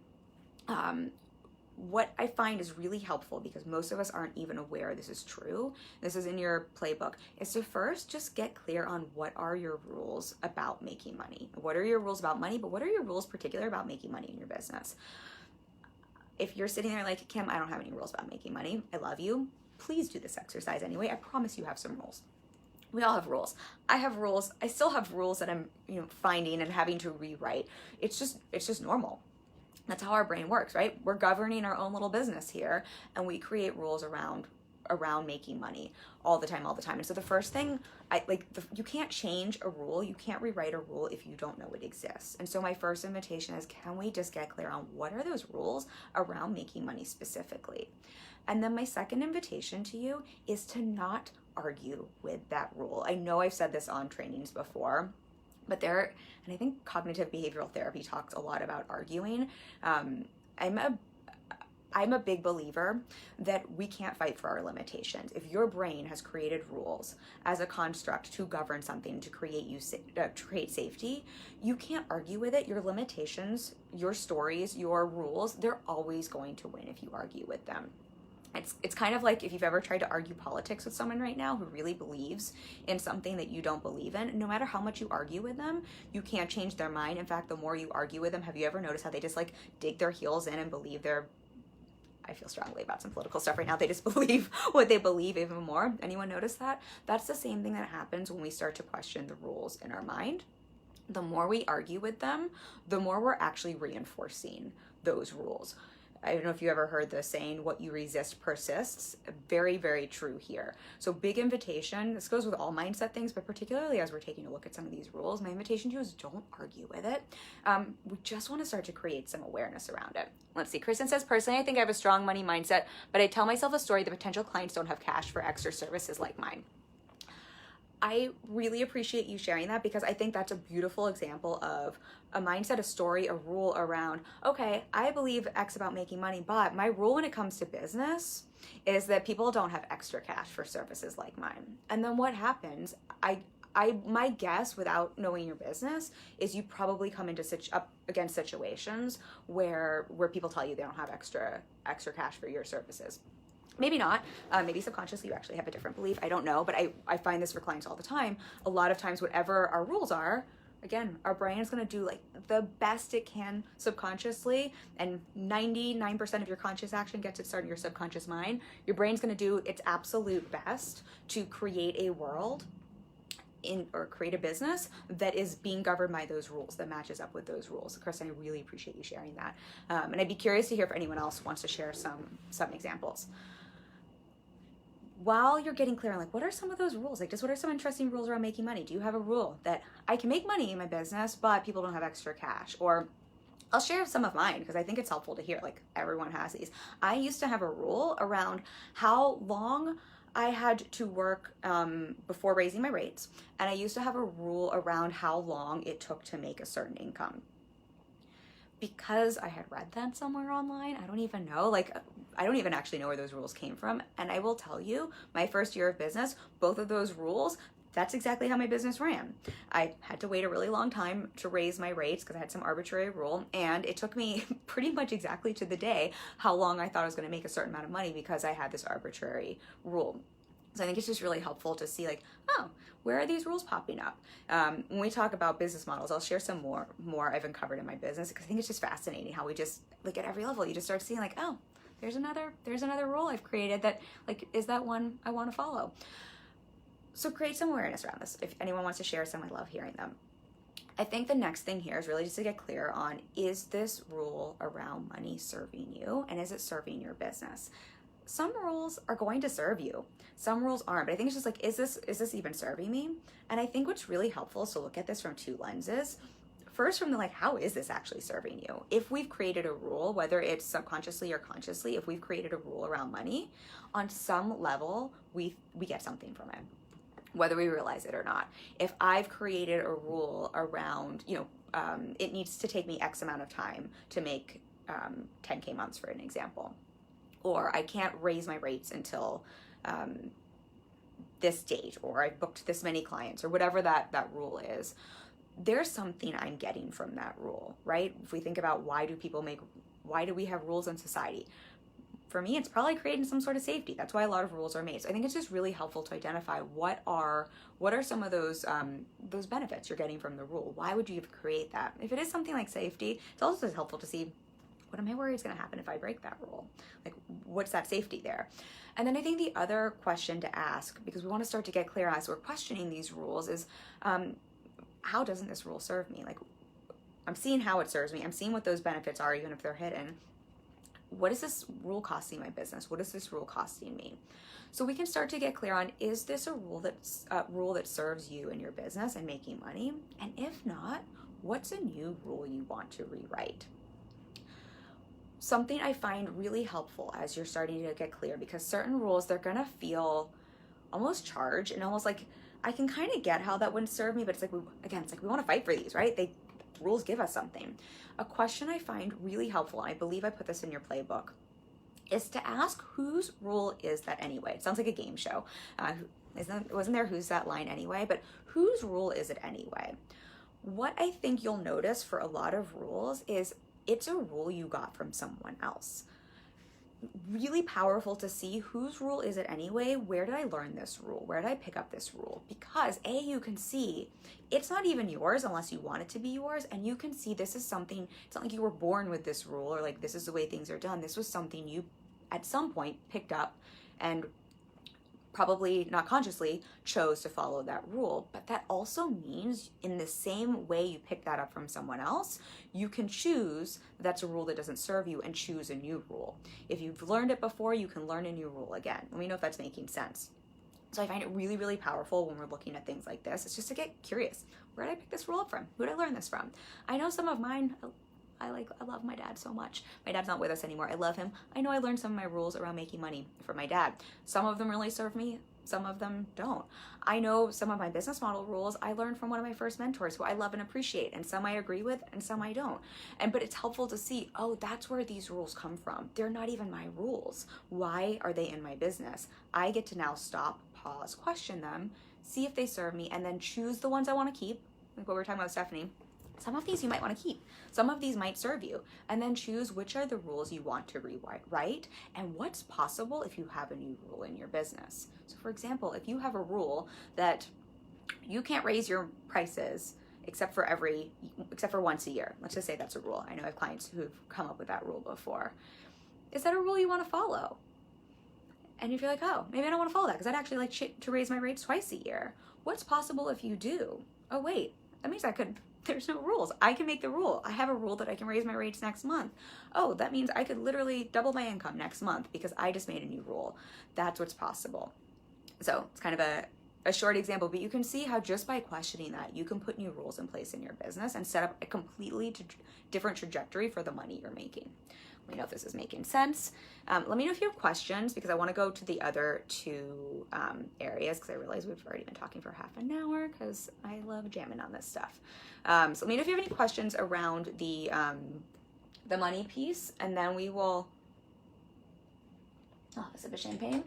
What I find is really helpful, because most of us aren't even aware this is true, this is in your playbook, is to first just get clear on what are your rules about making money. What are your rules about money, but what are your rules particular about making money in your business? If you're sitting there like, Kim, I don't have any rules about making money, I love you, please do this exercise anyway. I promise you have some rules. We all have rules. I have rules. I still have rules that I'm, you know, finding and having to rewrite. It's just normal. That's how our brain works, right? We're governing our own little business here, and we create rules around making money all the time. And so the first thing, you can't change a rule, you can't rewrite a rule if you don't know it exists. And so my first invitation is, can we just get clear on what are those rules around making money specifically? And then my second invitation to you is to not argue with that rule. I know I've said this on trainings before, but and I think cognitive behavioral therapy talks a lot about arguing. I'm a big believer that we can't fight for our limitations. If your brain has created rules as a construct to govern something, to create safety, you can't argue with it. Your limitations, your stories, your rules, they're always going to win if you argue with them. It's kind of like if you've ever tried to argue politics with someone right now who really believes in something that you don't believe in. No matter how much you argue with them, you can't change their mind. In fact, the more you argue with them, have you ever noticed how they just like dig their heels in and believe I feel strongly about some political stuff right now. They just believe what they believe even more. Anyone notice that? That's the same thing that happens when we start to question the rules in our mind. The more we argue with them, the more we're actually reinforcing those rules. I don't know if you ever heard the saying, what you resist persists. Very, very true here. So big invitation, this goes with all mindset things, but particularly as we're taking a look at some of these rules, my invitation to you is don't argue with it. We just want to start to create some awareness around it. Let's see, Kristen says, personally, I think I have a strong money mindset, but I tell myself a story that potential clients don't have cash for extra services like mine. I really appreciate you sharing that, because I think that's a beautiful example of a mindset, a story, a rule around, okay, I believe X about making money, but my rule when it comes to business is that people don't have extra cash for services like mine. And then what happens, my guess, without knowing your business, is you probably come into up against situations where people tell you they don't have extra cash for your services. Maybe not. Maybe subconsciously you actually have a different belief. I don't know, but I find this for clients all the time. A lot of times, whatever our rules are, again, our brain is going to do like the best it can subconsciously, and 99% of your conscious action gets its start in your subconscious mind. Your brain's going to do its absolute best to create a world or create a business that is being governed by those rules, that matches up with those rules. Kristen, I really appreciate you sharing that. And I'd be curious to hear if anyone else wants to share some examples. While you're getting clear on like, what are some of those rules? Like, just what are some interesting rules around making money? Do you have a rule that I can make money in my business, but people don't have extra cash? Or I'll share some of mine because I think it's helpful to hear, like everyone has these. I used to have a rule around how long I had to work before raising my rates. And I used to have a rule around how long it took to make a certain income. Because I had read that somewhere online, I don't even know, I don't even actually know where those rules came from. And I will tell you, my first year of business, both of those rules, that's exactly how my business ran. I had to wait a really long time to raise my rates because I had some arbitrary rule, and it took me pretty much exactly to the day how long I thought I was going to make a certain amount of money because I had this arbitrary rule. So I think it's just really helpful to see like, oh, where are these rules popping up? When we talk about business models, I'll share some more I've uncovered in my business, because I think it's just fascinating how we just, like, at every level, you just start seeing like, oh, there's another rule I've created that, like, is that one I want to follow? So create some awareness around this. If anyone wants to share some, I love hearing them. I think the next thing here is really just to get clear on, is this rule around money serving you, and is it serving your business? Some rules are going to serve you. Some rules aren't, but I think it's just like, is this even serving me? And I think what's really helpful is to look at this from two lenses. First, from the like, how is this actually serving you? If we've created a rule, whether it's subconsciously or consciously, if we've created a rule around money, on some level, we get something from it, whether we realize it or not. If I've created a rule around, it needs to take me X amount of time to make 10K months, for an example, or I can't raise my rates until this date, or I've booked this many clients, or whatever that rule is, there's something I'm getting from that rule, right? If we think about why do we have rules in society? For me, it's probably creating some sort of safety. That's why a lot of rules are made. So I think it's just really helpful to identify what are some of those benefits you're getting from the rule. Why would you create that? If it is something like safety, it's also helpful to see, what am I worried is going to happen if I break that rule? Like, what's that safety there? And then I think the other question to ask, because we want to start to get clear as we're questioning these rules, is how doesn't this rule serve me? Like, I'm seeing how it serves me. I'm seeing what those benefits are, even if they're hidden. What is this rule costing my business? What is this rule costing me? So we can start to get clear on, is this a rule that serves you in your business and making money? And if not, what's a new rule you want to rewrite? Something I find really helpful as you're starting to get clear, because certain rules, they're gonna feel almost charged and almost like, I can kind of get how that wouldn't serve me, but it's like, we want to fight for these, right? Rules give us something. A question I find really helpful, and I believe I put this in your playbook, is to ask, whose rule is that anyway? It sounds like a game show. Wasn't there Who's That Line Anyway? But whose rule is it anyway? What I think you'll notice for a lot of rules is it's a rule you got from someone else. Really powerful to see, whose rule is it anyway? Where did I learn this rule? Where did I pick up this rule? Because you can see it's not even yours unless you want it to be yours, and you can see this is something, it's not like you were born with this rule or like this is the way things are done. This was something you at some point picked up and probably not consciously chose to follow that rule. But that also means in the same way you pick that up from someone else, you can choose that's a rule that doesn't serve you and choose a new rule. If you've learned it before, you can learn a new rule again. Let me know if that's making sense. So I find it really, really powerful when we're looking at things like this. It's just to get curious. Where did I pick this rule up from? Who did I learn this from? I know some of mine, I love my dad so much. My dad's not with us anymore. I love him. I know I learned some of my rules around making money from my dad. Some of them really serve me. Some of them don't. I know some of my business model rules I learned from one of my first mentors who I love and appreciate, and some I agree with and some I don't. But it's helpful to see, oh, that's where these rules come from. They're not even my rules. Why are they in my business? I get to now stop, pause, question them, see if they serve me, and then choose the ones I want to keep. Like what we were talking about with Stephanie. Some of these you might want to keep. Some of these might serve you. And then choose which are the rules you want to rewrite and what's possible if you have a new rule in your business. So for example, if you have a rule that you can't raise your prices except for once a year. Let's just say that's a rule. I know I have clients who've come up with that rule before. Is that a rule you want to follow? And if you're like, oh, maybe I don't want to follow that because I'd actually like to raise my rates twice a year. What's possible if you do? Oh, wait, that means there's no rules. I can make the rule. I have a rule that I can raise my rates next month. Oh, that means I could literally double my income next month because I just made a new rule. That's what's possible. So it's kind of a short example, but you can see how just by questioning that, you can put new rules in place in your business and set up a completely different trajectory for the money you're making. Let me know if this is making sense. Let me know if you have questions because I want to go to the other two areas because I realize we've already been talking for half an hour because I love jamming on this stuff. So let me know if you have any questions around the money piece, and then we will have a sip of champagne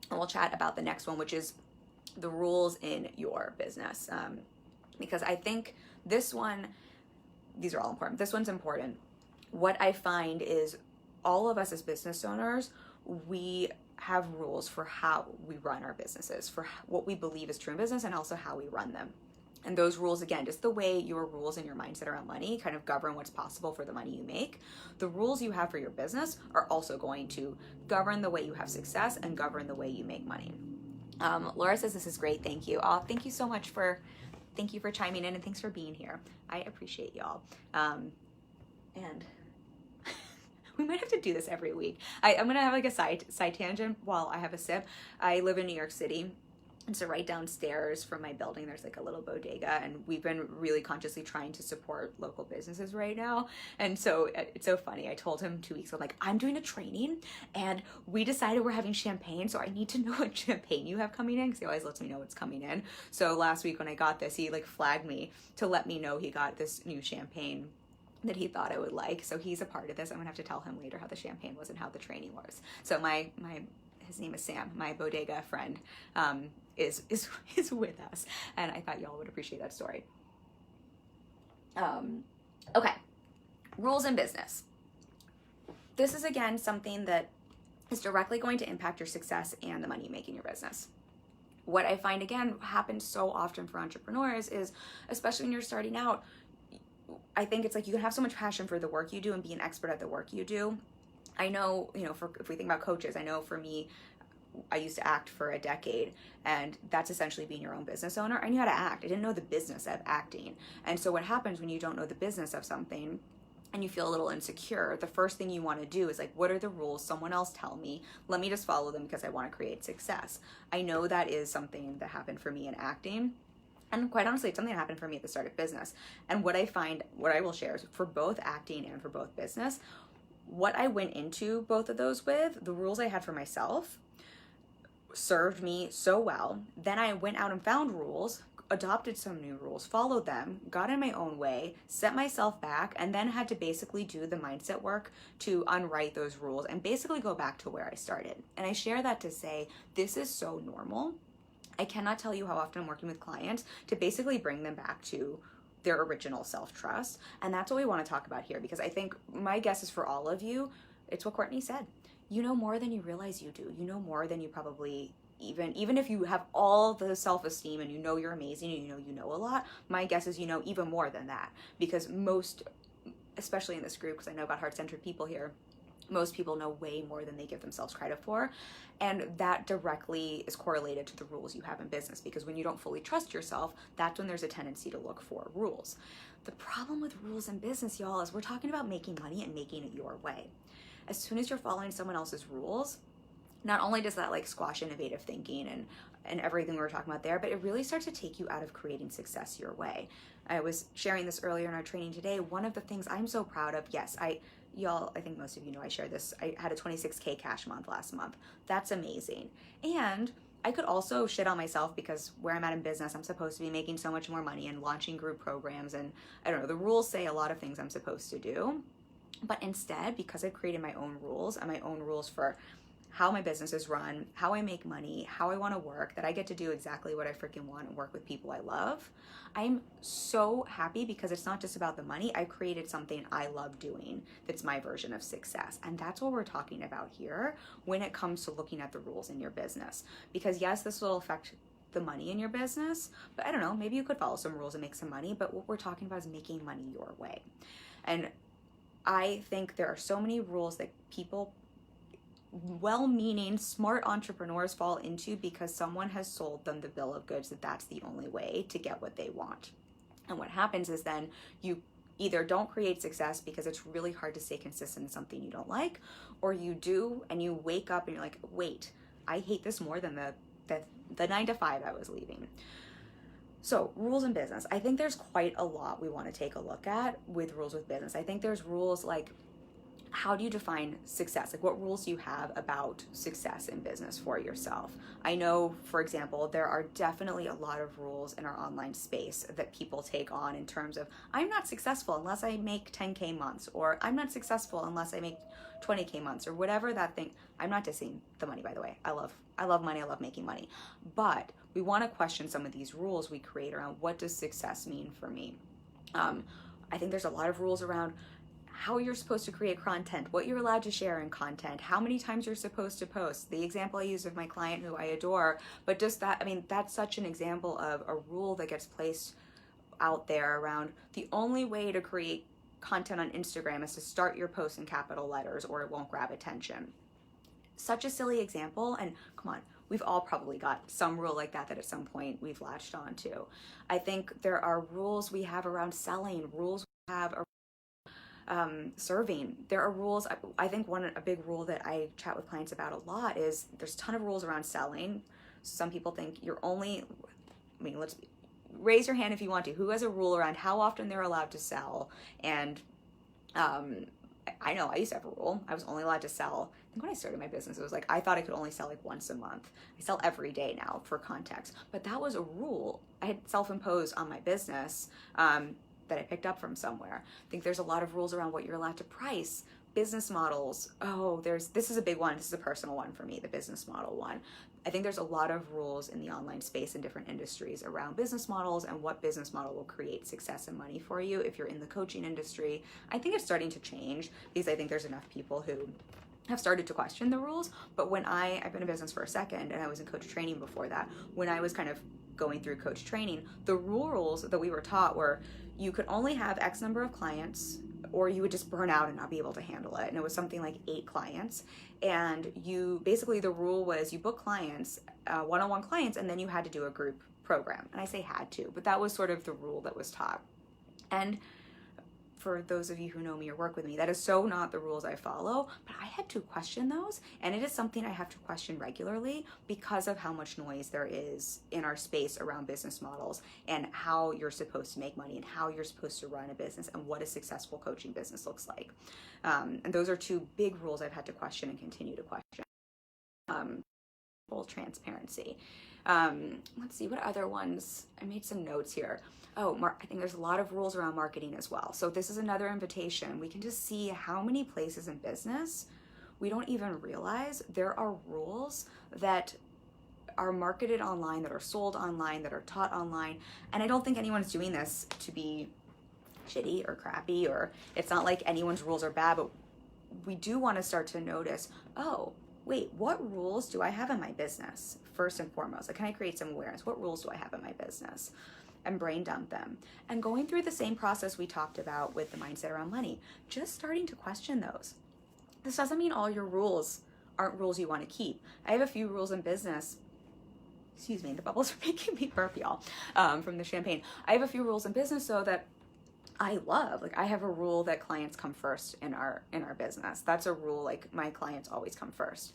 and we'll chat about the next one, which is the rules in your business. Because I think these are all important. This one's important. What I find is all of us as business owners, we have rules for how we run our businesses, for what we believe is true in business, and also how we run them. And those rules, again, just the way your rules and your mindset around money kind of govern what's possible for the money you make. The rules you have for your business are also going to govern the way you have success and govern the way you make money. Laura says, this is great. Thank you. Thank you so much thank you for chiming in, and thanks for being here. I appreciate y'all. And we might have to do this every week. I'm going to have like a side tangent while I have a sip. I live in New York City. And so right downstairs from my building, there's like a little bodega, and we've been really consciously trying to support local businesses right now. And so it's so funny. I told him 2 weeks ago, like, I'm doing a training and we decided we're having champagne. So I need to know what champagne you have coming in because he always lets me know what's coming in. So last week when I got this, he like flagged me to let me know he got this new champagne that he thought I would like. So he's a part of this. I'm gonna have to tell him later how the champagne was and how the training was. So his name is Sam, my bodega friend, is with us, and I thought y'all would appreciate that story. Okay, rules in business. This is again something that is directly going to impact your success and the money you make in your business. What I find again happens so often for entrepreneurs is, especially when you're starting out, I think it's like you can have so much passion for the work you do and be an expert at the work you do. I know, if we think about coaches, I know for me, I used to act for a decade, and that's essentially being your own business owner. I knew how to act. I didn't know the business of acting. And so what happens when you don't know the business of something and you feel a little insecure, the first thing you want to do is like, what are the rules? Someone else tell me. Let me just follow them because I want to create success. I know that is something that happened for me in acting. And quite honestly, it's something that happened for me at the start of business. And what I will share is for both acting and for both business, what I went into both of those with, the rules I had for myself, served me so well. Then I went out and found rules, adopted some new rules, followed them, got in my own way, set myself back, and then had to basically do the mindset work to unwrite those rules and basically go back to where I started. And I share that to say, this is so normal. I cannot tell you how often I'm working with clients to basically bring them back to their original self-trust. And that's what we want to talk about here, because I think my guess is for all of you, it's what Courtney said. You know more than you realize you do. You know more than you probably even if you have all the self-esteem and you know you're amazing and you know a lot, my guess is you know even more than that. Because most, especially in this group, because I know about heart-centered people here, Most people know way more than they give themselves credit for. And that directly is correlated to the rules you have in business, because when you don't fully trust yourself, that's when there's a tendency to look for rules. The problem with rules in business, y'all, is we're talking about making money and making it your way. As soon as you're following someone else's rules, not only does that like squash innovative thinking and everything we were talking about there, but it really starts to take you out of creating success your way. I was sharing this earlier in our training today. One of the things I'm so proud of, yes, y'all, I think most of you know I shared this. I had a 26K cash month last month. That's amazing. And I could also shit on myself because where I'm at in business, I'm supposed to be making so much more money and launching group programs. And I don't know, the rules say a lot of things I'm supposed to do. But instead, because I've created my own rules and my own rules for how my business is run, how I make money, how I want to work, that I get to do exactly what I freaking want and work with people I love, I'm so happy because it's not just about the money. I've created something I love doing that's my version of success. And that's what we're talking about here when it comes to looking at the rules in your business. Because yes, this will affect the money in your business, but I don't know, maybe you could follow some rules and make some money, but what we're talking about is making money your way. And I think there are so many rules that people, well-meaning, smart entrepreneurs fall into because someone has sold them the bill of goods that that's the only way to get what they want. And what happens is then you either don't create success because it's really hard to stay consistent in something you don't like, or you do and you wake up and you're like, wait, I hate this more than the 9 to 5 I was leaving. So rules in business, I think there's quite a lot we want to take a look at with rules with business. I think there's rules like, how do you define success? Like, what rules do you have about success in business for yourself? I know, for example, there are definitely a lot of rules in our online space that people take on in terms of, I'm not successful unless I make 10K months, or I'm not successful unless I make 20K months, or whatever that thing. I'm not dissing the money, by the way. I love money. I love making money. But we want to question some of these rules we create around what does success mean for me. I think there's a lot of rules around how you're supposed to create content, what you're allowed to share in content, how many times you're supposed to post. The example I used of my client who I adore, but just that, I mean, that's such an example of a rule that gets placed out there around the only way to create content on Instagram is to start your post in capital letters or it won't grab attention. Such a silly example, and come on, we've all probably got some rule like that at some point we've latched onto. I think there are rules we have around selling, rules we have around serving. There are rules. I think a big rule that I chat with clients about a lot is there's a ton of rules around selling. Some people think you're only, let's raise your hand if you want to. Who has a rule around how often they're allowed to sell? And I know I used to have a rule. I was only allowed to sell. I think when I started my business, it was like, I thought I could only sell like once a month. I sell every day now for context, but that was a rule I had self-imposed on my business. That I picked up from somewhere. I think there's a lot of rules around what you're allowed to price, business models. Oh, this is a big one. This is a personal one for me, the business model one. I think there's a lot of rules in the online space in different industries around business models and what business model will create success and money for you. If you're in the coaching industry, I think it's starting to change because I think there's enough people who have started to question the rules. But when I've been in business for a second and I was in coach training before that, when I was kind of going through coach training, the rules that we were taught were you could only have X number of clients or you would just burn out and not be able to handle it. And it was something like 8 clients. And the rule was you book clients, one-on-one clients, and then you had to do a group program. And I say had to, but that was sort of the rule that was taught. And for those of you who know me or work with me, that is so not the rules I follow, but I had to question those. And it is something I have to question regularly because of how much noise there is in our space around business models and how you're supposed to make money and how you're supposed to run a business and what a successful coaching business looks like. And those are 2 big rules I've had to question and continue to question. Full transparency. Let's see, what other ones? I made some notes here. I think there's a lot of rules around marketing as well. So this is another invitation. We can just see how many places in business we don't even realize there are rules that are marketed online, that are sold online, that are taught online. And I don't think anyone's doing this to be shitty or crappy, or it's not like anyone's rules are bad, but we do want to start to notice, wait, what rules do I have in my business? First and foremost, like, can I create some awareness? What rules do I have in my business? And brain dump them. And going through the same process we talked about with the mindset around money, just starting to question those. This doesn't mean all your rules aren't rules you want to keep. I have a few rules in business. Excuse me, the bubbles are making me burp, y'all, from the champagne. I have a few rules in business though that I love. Like, I have a rule that clients come first in our business. That's a rule, like, my clients always come first,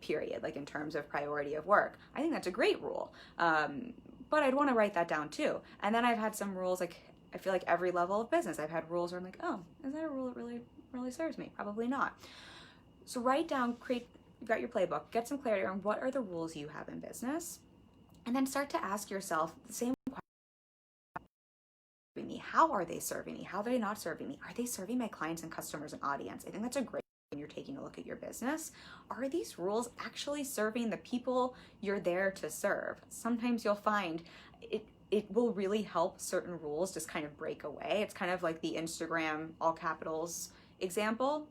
period, like in terms of priority of work. I think that's a great rule. But I'd want to write that down too. And then I've had some rules, like, I feel like every level of business, I've had rules where I'm like, oh, is that a rule that really serves me? Probably not. So write down, you've got your playbook, get some clarity on what are the rules you have in business, and then start to ask yourself the same question. Me? How are they serving me? How are they not serving me? Are they serving my clients and customers and audience? I think that's a great when you're taking a look at your business. Are these rules actually serving the people you're there to serve? Sometimes you'll find it will really help certain rules just kind of break away. It's kind of like the Instagram all capitals example.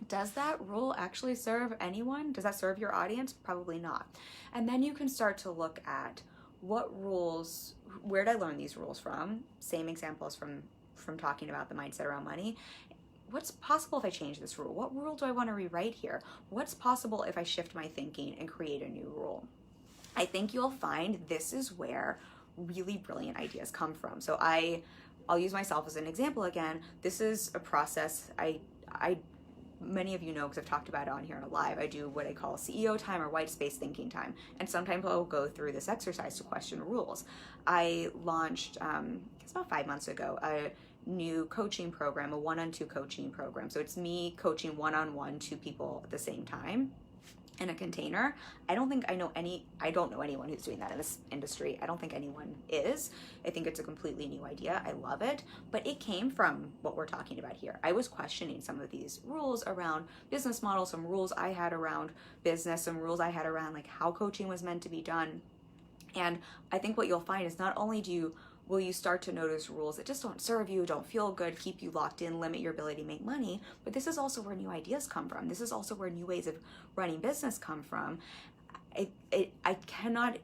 Does that rule actually serve anyone? Does that serve your audience? Probably not. And then you can start to look at what rules, where did I learn these rules from? Same example as from talking about the mindset around money. What's possible if I change this rule? What rule do I want to rewrite here? What's possible if I shift my thinking and create a new rule? I think you'll find this is where really brilliant ideas come from. So I'll use myself as an example again. This is a process many of you know, because I've talked about it on here in a live, I do what I call CEO time or white space thinking time. And sometimes I'll go through this exercise to question rules. I launched, it's about 5 months ago, a new coaching program, a 1-on-2 coaching program. So it's me coaching 1-on-1 2 people at the same time in a container. I don't know anyone who's doing that in this industry. I don't think anyone is. I think it's a completely new idea. I love it, but it came from what we're talking about here. I was questioning some of these rules around business models, some rules I had around business, some rules I had around like how coaching was meant to be done. And I think what you'll find is not only will you start to notice rules that just don't serve you, don't feel good, keep you locked in, limit your ability to make money, but this is also where new ideas come from. This is also where new ways of running business come from. I cannot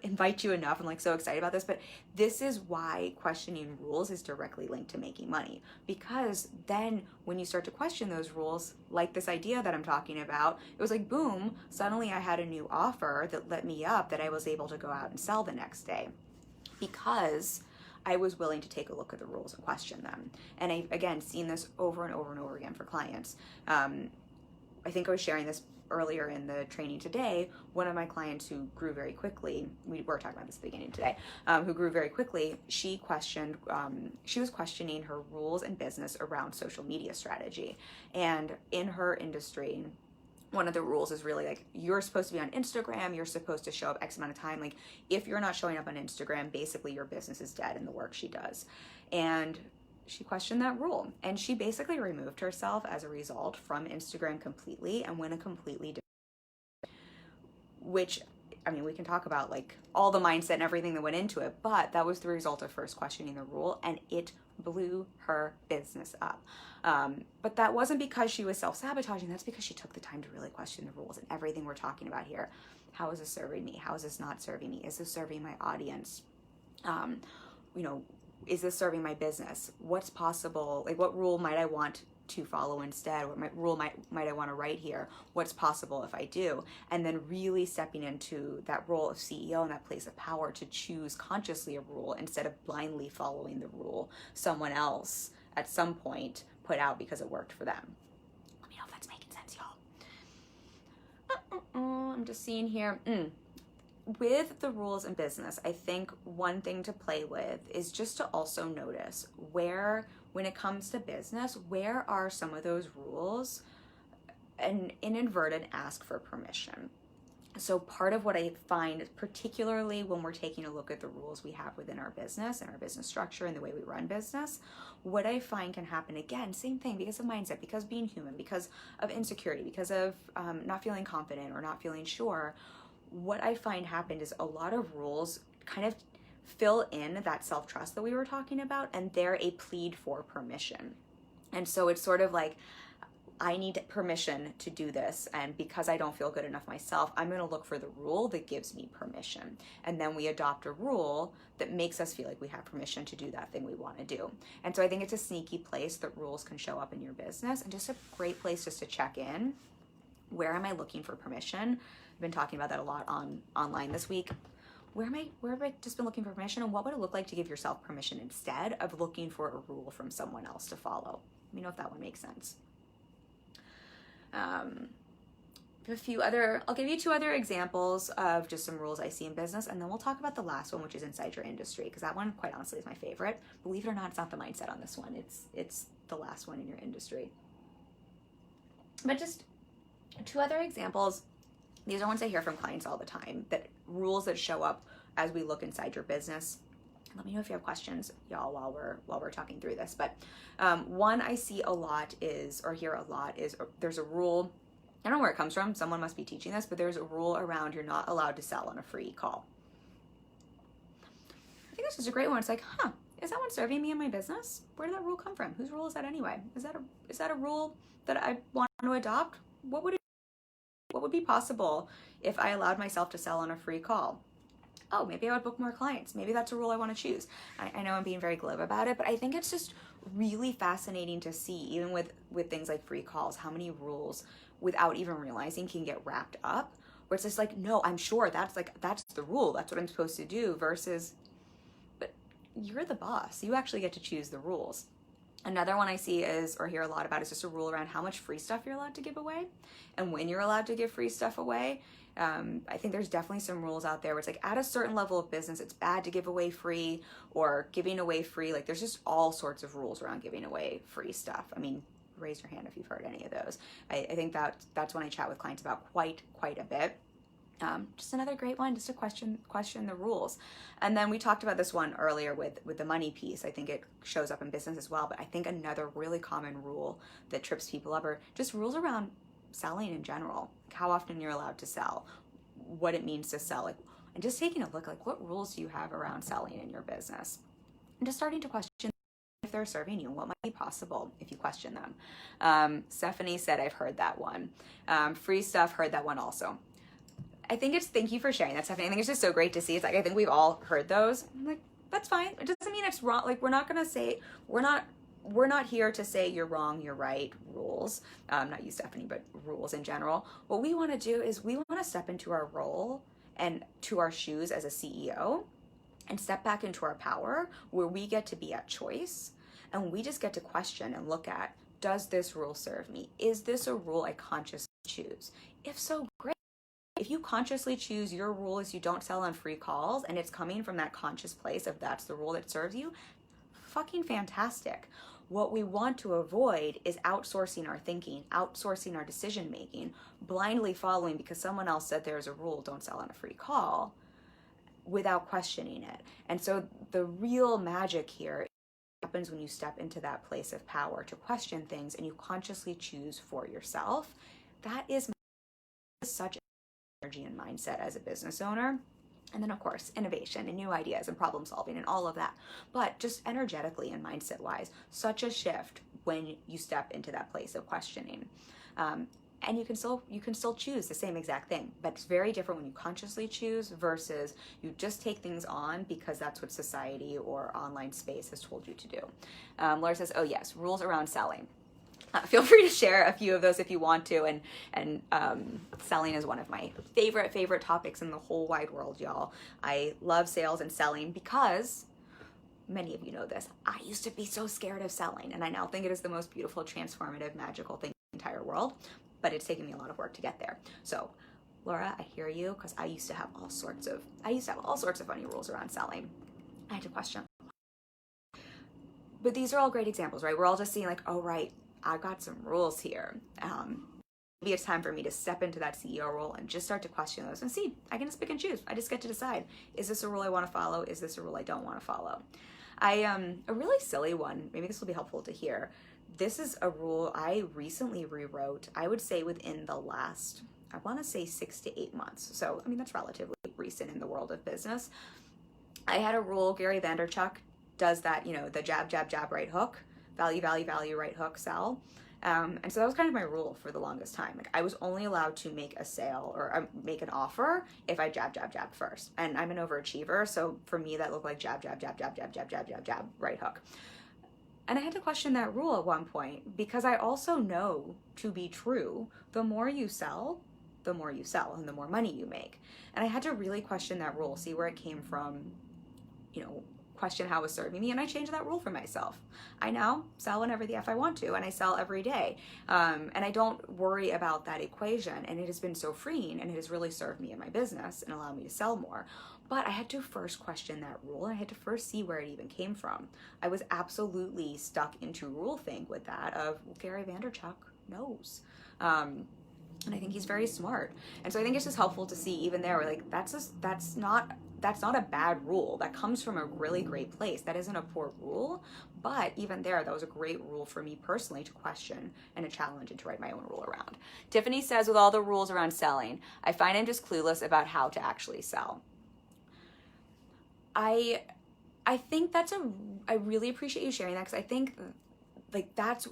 invite you enough. I'm like so excited about this, but this is why questioning rules is directly linked to making money. Because then when you start to question those rules, like this idea that I'm talking about, it was like, boom, suddenly I had a new offer that lit me up that I was able to go out and sell the next day. Because I was willing to take a look at the rules and question them. And I've, again, seen this over and over and over again for clients. I think I was sharing this earlier in the training today. One of my clients who grew very quickly, we were talking about this at the beginning today, who grew very quickly, she was questioning her rules and business around social media strategy. And in her industry, one of the rules is really like, you're supposed to be on Instagram, you're supposed to show up X amount of time. Like, if you're not showing up on Instagram, basically your business is dead in the work she does. And she questioned that rule, and she basically removed herself as a result from Instagram completely and went a completely different, which, I mean, we can talk about like all the mindset and everything that went into it, but that was the result of first questioning the rule, and it blew her business up. But that wasn't because she was self-sabotaging. That's because she took the time to really question the rules and everything we're talking about here. How is this serving me? How is this not serving me? Is this serving my audience? Is this serving my business? What's possible? Like, what rule might I want to follow instead? What rule might I want to write here? What's possible if I do? And then really stepping into that role of CEO and that place of power to choose consciously a rule instead of blindly following the rule someone else at some point put out because it worked for them. Let me know if that's making sense, y'all. I'm just seeing here. With the rules in business, I think one thing to play with is just to also notice where, when it comes to business, where are some of those rules and inadvertent ask for permission. So part of what I find, particularly when we're taking a look at the rules we have within our business and our business structure and the way we run business, what I find can happen, again, same thing, because of mindset, because being human, because of insecurity, because of not feeling confident or not feeling sure, what I find happened is a lot of rules kind of fill in that self-trust that we were talking about, and they're a plead for permission. And so it's sort of like, I need permission to do this, and because I don't feel good enough myself, I'm going to look for the rule that gives me permission. And then we adopt a rule that makes us feel like we have permission to do that thing we want to do. And so I think it's a sneaky place that rules can show up in your business, and just a great place just to check in. Where am I looking for permission? I've been talking about that a lot online this week. Where have I just been looking for permission, and what would it look like to give yourself permission instead of looking for a rule from someone else to follow? Let me know if that one makes sense. I'll give you 2 other examples of just some rules I see in business, and then we'll talk about the last one, which is inside your industry, because that one, quite honestly, is my favorite. Believe it or not, it's not the mindset on this one. It's the last one in your industry. But just 2 other examples. These are ones I hear from clients all the time, that rules that show up as we look inside your business. Let me know if you have questions, y'all, while we're talking through this. But one I see a lot is, or hear a lot is, there's a rule. I don't know where it comes from. Someone must be teaching this, but there's a rule around you're not allowed to sell on a free call. I think this is a great one. It's like, is that one serving me in my business? Where did that rule come from? Whose rule is that anyway? Is that a rule that I want to adopt? What would be possible if I allowed myself to sell on a free call? Oh, maybe I would book more clients. Maybe that's a rule I want to choose. I know I'm being very glib about it, but I think it's just really fascinating to see, even with things like free calls, how many rules, without even realizing, can get wrapped up, where it's just like, no, I'm sure that's the rule. That's what I'm supposed to do, versus, but you're the boss. You actually get to choose the rules. Another one I see is, or hear a lot about, is just a rule around how much free stuff you're allowed to give away and when you're allowed to give free stuff away. I think there's definitely some rules out there where it's like, at a certain level of business, it's bad to give away free, or giving away free. Like, there's just all sorts of rules around giving away free stuff. I mean, raise your hand if you've heard any of those. I think that's when I chat with clients about quite a bit. Just another great one, just to question the rules. And then we talked about this one earlier with the money piece. I think it shows up in business as well, but I think another really common rule that trips people up are just rules around selling in general, like how often you're allowed to sell, what it means to sell, like, and just taking a look, like, what rules do you have around selling in your business, and just starting to question if they're serving you, what might be possible if you question them. Stephanie said, I've heard that one. Free stuff, heard that one also. I think thank you for sharing that, Stephanie. I think it's just so great to see. It's like, I think we've all heard those. I'm like, that's fine. It doesn't mean it's wrong. Like, we're not here to say you're wrong, you're right, rules. Not you, Stephanie, but rules in general. What we want to do is we want to step into our role and to our shoes as a CEO and step back into our power, where we get to be at choice, and we just get to question and look at, does this rule serve me? Is this a rule I consciously choose? If so, great. If you consciously choose your rule is you don't sell on free calls, and it's coming from that conscious place of that's the rule that serves you, fucking fantastic. What we want to avoid is outsourcing our thinking, outsourcing our decision making, blindly following because someone else said there's a rule, don't sell on a free call, without questioning it. And so the real magic here happens when you step into that place of power to question things and you consciously choose for yourself. That is such energy and mindset as a business owner. And then, of course, innovation and new ideas and problem solving and all of that. But just energetically and mindset wise, such a shift when you step into that place of questioning. And you can still choose the same exact thing, but it's very different when you consciously choose versus you just take things on because that's what society or online space has told you to do. Laura says, oh yes, rules around selling. Feel free to share a few of those if you want to, and selling is one of my favorite topics in the whole wide world, y'all. I love sales and selling because, many of you know this, I used to be so scared of selling, and I now think it is the most beautiful, transformative, magical thing in the entire world, but it's taken me a lot of work to get there. So, Laura, I hear you, because I used to have all sorts of funny rules around selling. I had to question. But these are all great examples, right? We're all just seeing like, oh, right, I've got some rules here. Maybe it's time for me to step into that CEO role and just start to question those and see, I can just pick and choose. I just get to decide, is this a rule I want to follow? Is this a rule I don't want to follow? A really silly one, maybe this will be helpful to hear. This is a rule I recently rewrote, I would say within the last, I want to say 6 to 8 months. So, I mean, that's relatively recent in the world of business. I had a rule, Gary Vaynerchuk does that, the jab, jab, jab, right hook. Value, value, value, right hook, sell. And so that was kind of my rule for the longest time. Like I was only allowed to make a sale or make an offer if I jab first. And I'm an overachiever, so for me that looked like jab, right hook. And I had to question that rule at one point because I also know to be true, the more you sell, and the more money you make. And I had to really question that rule, see where it came from, question how it was serving me, and I changed that rule for myself. I now sell whenever the F I want to, and I sell every day. And I don't worry about that equation, and it has been so freeing, and it has really served me in my business and allowed me to sell more. But I had to first question that rule, and I had to first see where it even came from. I was absolutely stuck into rule think with that of, well, Gary Vaynerchuk knows. And I think he's very smart. And so I think it's just helpful to see even there, where like, that's not a bad rule. That comes from a really great place. That isn't a poor rule, but even there, that was a great rule for me personally to question and to challenge and to write my own rule around. Tiffany says, with all the rules around selling, I find I'm just clueless about how to actually sell. I think I really appreciate you sharing that, because I think like that's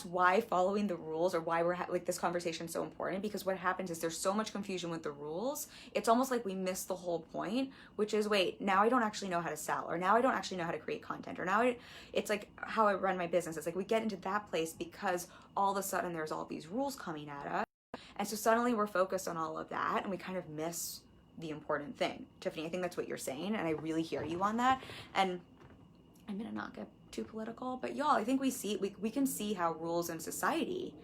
why following the rules, or why we're like this conversation is so important, because what happens is there's so much confusion with the rules. It's almost like we miss the whole point, which is, wait, now I don't actually know how to sell, or now I don't actually know how to create content, or now it's like how I run my business. It's like we get into that place because all of a sudden there's all these rules coming at us. And so suddenly we're focused on all of that and we kind of miss the important thing. Tiffany, I think that's what you're saying, and I really hear you on that. And I'm gonna not get too political, but y'all, I think we can see how rules in society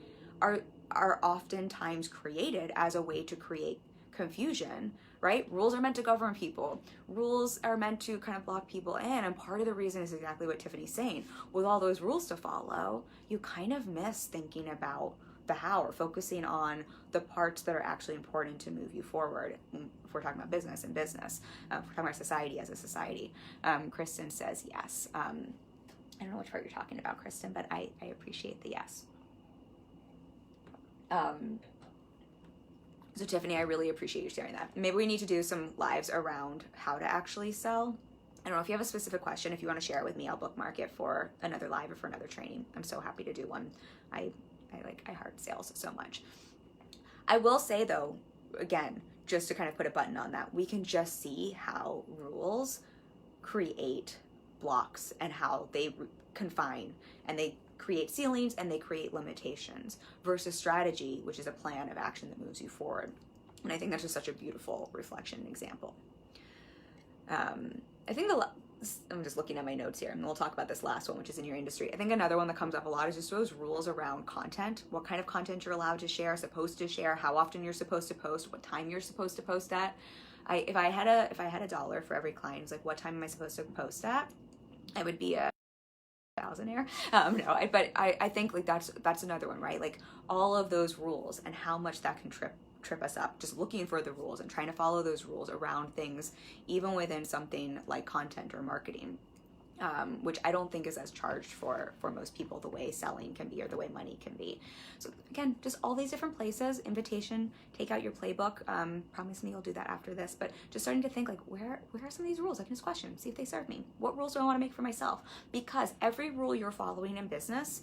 are oftentimes created as a way to create confusion, right? Rules are meant to govern people. Rules are meant to kind of block people in, and part of the reason is exactly what Tiffany's saying. With all those rules to follow, you kind of miss thinking about the how, or focusing on the parts that are actually important to move you forward. If we're talking about business and business, if we're talking about society as a society. Kristen says yes. I don't know which part you're talking about, Kristen, but I appreciate the yes. So Tiffany, I really appreciate you sharing that. Maybe we need to do some lives around how to actually sell. I don't know if you have a specific question. If you want to share it with me, I'll bookmark it for another live or for another training. I'm so happy to do one. I heart sales so much. I will say though, again, just to kind of put a button on that, we can just see how rules create blocks and how they confine and they create ceilings and they create limitations, versus strategy, which is a plan of action that moves you forward. And I think that's just such a beautiful reflection and example. I think I'm just looking at my notes here, and we'll talk about this last one, which is in your industry. I think another one that comes up a lot is just those rules around content, what kind of content you're allowed to share, supposed to share, how often you're supposed to post, what time you're supposed to post at. If I had a dollar for every client, it's like, what time am I supposed to post at? I would be a thousandaire. But I think like that's another one, right? Like all of those rules and how much that can trip us up, just looking for the rules and trying to follow those rules around things, even within something like content or marketing, which I don't think is as charged for most people the way selling can be, or the way money can be. So again, just all these different places, invitation, take out your playbook. Promise me you'll do that after this, but just starting to think like, where are some of these rules? I can just question, see if they serve me. What rules do I want to make for myself? Because every rule you're following in business,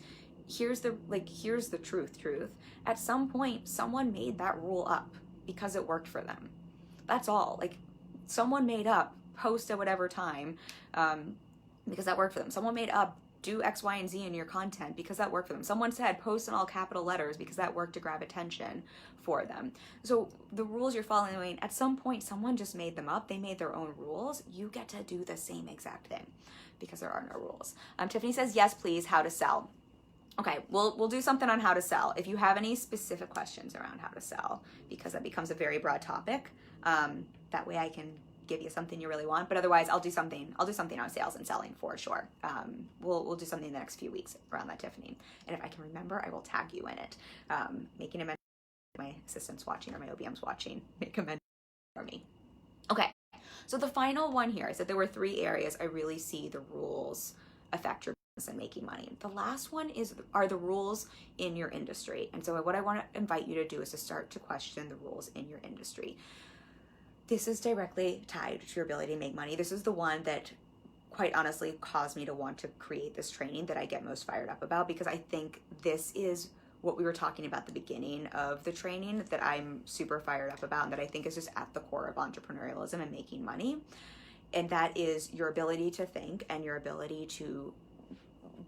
here's the truth. At some point, someone made that rule up because it worked for them. That's all. Like someone made up post at whatever time, because that worked for them. Someone made up do X, Y, and Z in your content because that worked for them. Someone said post in all capital letters because that worked to grab attention for them. So the rules you're following, at some point, someone just made them up. They made their own rules. You get to do the same exact thing because there are no rules. Tiffany says, yes, please, how to sell. Okay, we'll do something on how to sell. If you have any specific questions around how to sell, because that becomes a very broad topic, that way I can give you something you really want. But otherwise, I'll do something on sales and selling for sure. We'll do something in the next few weeks around that, Tiffany. And if I can remember, I will tag you in it. Making a mention, my assistant's watching or my OBM's watching, make a mention for me. Okay, so the final one here, I said there were 3 areas I really see the rules affect your business and making money. The last one are the rules in your industry. And so what I want to invite you to do is to start to question the rules in your industry. This is directly tied to your ability to make money. This is the one that quite honestly caused me to want to create this training that I get most fired up about, because I think this is what we were talking about at the beginning of the training that I'm super fired up about, and that I think is just at the core of entrepreneurialism and making money. And that is your ability to think and your ability to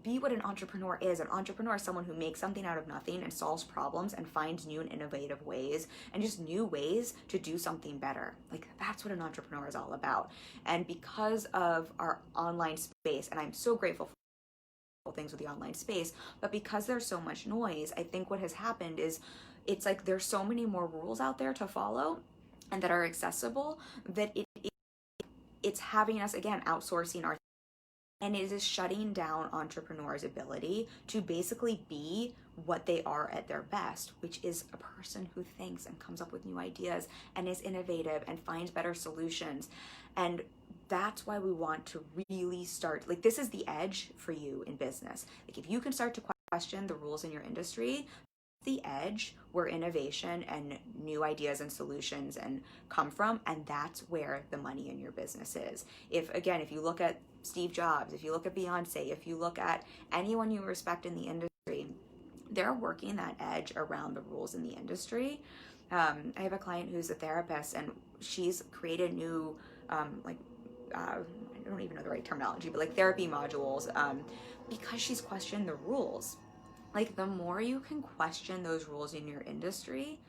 be what an entrepreneur is. An entrepreneur is someone who makes something out of nothing and solves problems and finds new and innovative ways and just new ways to do something better. Like, that's what an entrepreneur is all about. And because of our online space, and I'm so grateful for things with the online space, but because there's so much noise, I think what has happened is it's like there's so many more rules out there to follow and that are accessible that it's having us, again, outsourcing our, and it is shutting down entrepreneurs' ability to basically be what they are at their best, which is a person who thinks and comes up with new ideas and is innovative and finds better solutions. And that's why we want to really start, like, this is the edge for you in business. Like, if you can start to question the rules in your industry, the edge where innovation and new ideas and solutions and come from, and that's where the money in your business is. If you look at Steve Jobs, if you look at Beyonce, if you look at anyone you respect in the industry, they're working that edge around the rules in the industry. I have a client who's a therapist, and she's created new I don't even know the right terminology, but like therapy modules, because she's questioned the rules. Like, the more you can question those rules in your industry,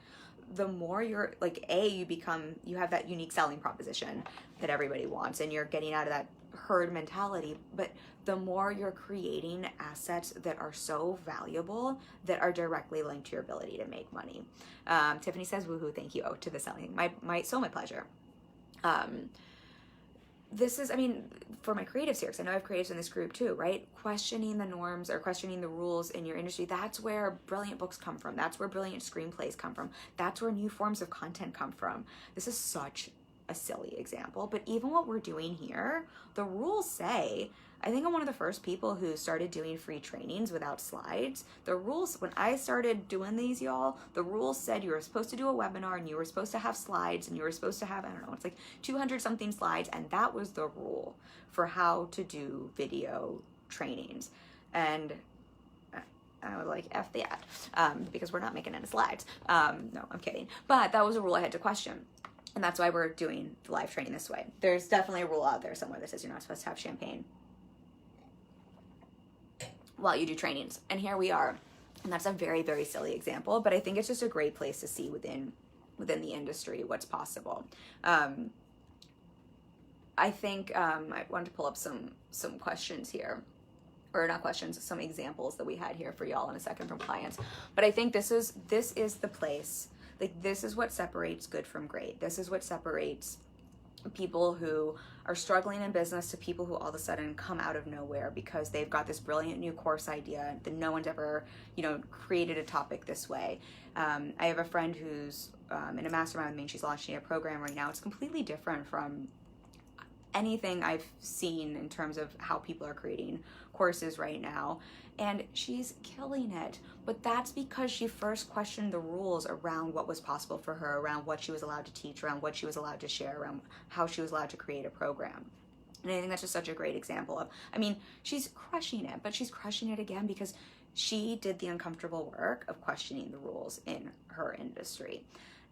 the more you're like, you have that unique selling proposition that everybody wants, and you're getting out of that herd mentality. But the more you're creating assets that are so valuable that are directly linked to your ability to make money. Tiffany says, woohoo, thank you. Oh, to the selling. My pleasure. This is, for my creatives here, because I know I have creatives in this group too, right? Questioning the norms or questioning the rules in your industry, that's where brilliant books come from. That's where brilliant screenplays come from. That's where new forms of content come from. This is such a silly example, but even what we're doing here, the rules say, I think I'm one of the first people who started doing free trainings without slides. The rules, when I started doing these, y'all, the rules said you were supposed to do a webinar and you were supposed to have slides and you were supposed to have, it's like 200 something slides. And that was the rule for how to do video trainings. And I was like, F that, because we're not making any slides. No, I'm kidding. But that was a rule I had to question. And that's why we're doing the live training this way. There's definitely a rule out there somewhere that says you're not supposed to have champagne while you do trainings. And here we are. And that's a very, very silly example, but I think it's just a great place to see within the industry what's possible. I think I wanted to pull up some questions here, or not questions, some examples that we had here for y'all in a second from clients. But I think this is the place. Like, this is what separates good from great. This is what separates people who are struggling in business to people who all of a sudden come out of nowhere because they've got this brilliant new course idea that no one's ever, created a topic this way. I have a friend who's in a mastermind with me, and she's launching a program right now. It's completely different from anything I've seen in terms of how people are creating courses right now, and she's killing it. But that's because she first questioned the rules around what was possible for her, around what she was allowed to teach, around what she was allowed to share, around how she was allowed to create a program. And I think that's just such a great example of, she's crushing it, but she's crushing it again because she did the uncomfortable work of questioning the rules in her industry.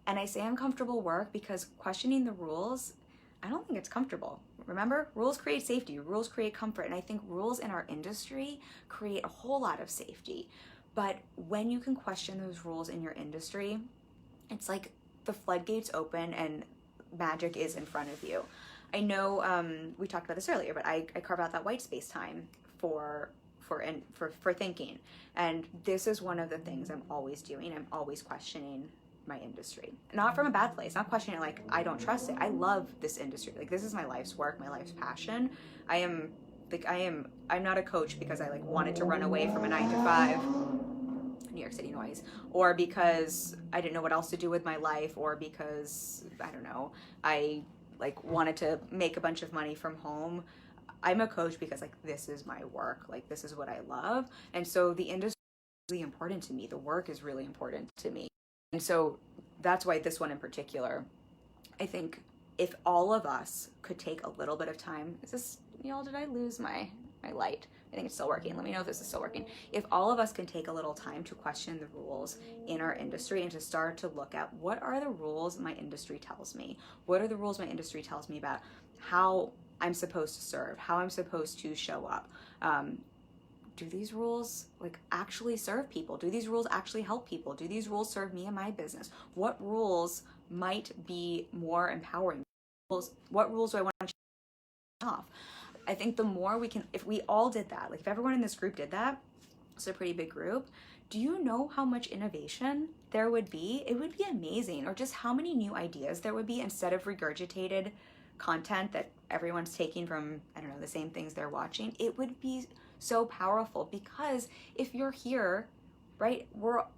And I say uncomfortable work because questioning the rules, I don't think it's comfortable. Remember, rules create safety, rules create comfort, and I think rules in our industry create a whole lot of safety. But when you can question those rules in your industry, it's like the floodgates open and magic is in front of you. I know we talked about this earlier, but I carve out that white space time for thinking. And this is one of the things I'm always doing. I'm always questioning my industry, not from a bad place, not questioning it like I don't trust it. I love this industry. Like, this is my life's work, my life's passion. I'm not a coach because I wanted to run away from a 9-to-5 New York City noise, or because I didn't know what else to do with my life, or because I wanted to make a bunch of money from home. I'm a coach because this is my work, this is what I love. And so the industry is really important to me. The work is really important to me. And so that's why this one in particular, I think if all of us could take a little bit of time, y'all, did I lose my my light. I think it's still working. Let me know if this is still working. If all of us can take a little time to question the rules in our industry and to start to look at what are the rules my industry tells me? What are the rules my industry tells me about how I'm supposed to serve, how I'm supposed to show up? Do these rules like actually serve people? Do these rules actually help people? Do these rules serve me and my business? What rules might be more empowering? What rules do I want to change off? I think the more we can, if we all did that, like if everyone in this group did that, it's a pretty big group, do you know how much innovation there would be? It would be amazing. Or just how many new ideas there would be instead of regurgitated content that everyone's taking from, I don't know, the same things they're watching. It would be so powerful because if you're here, right,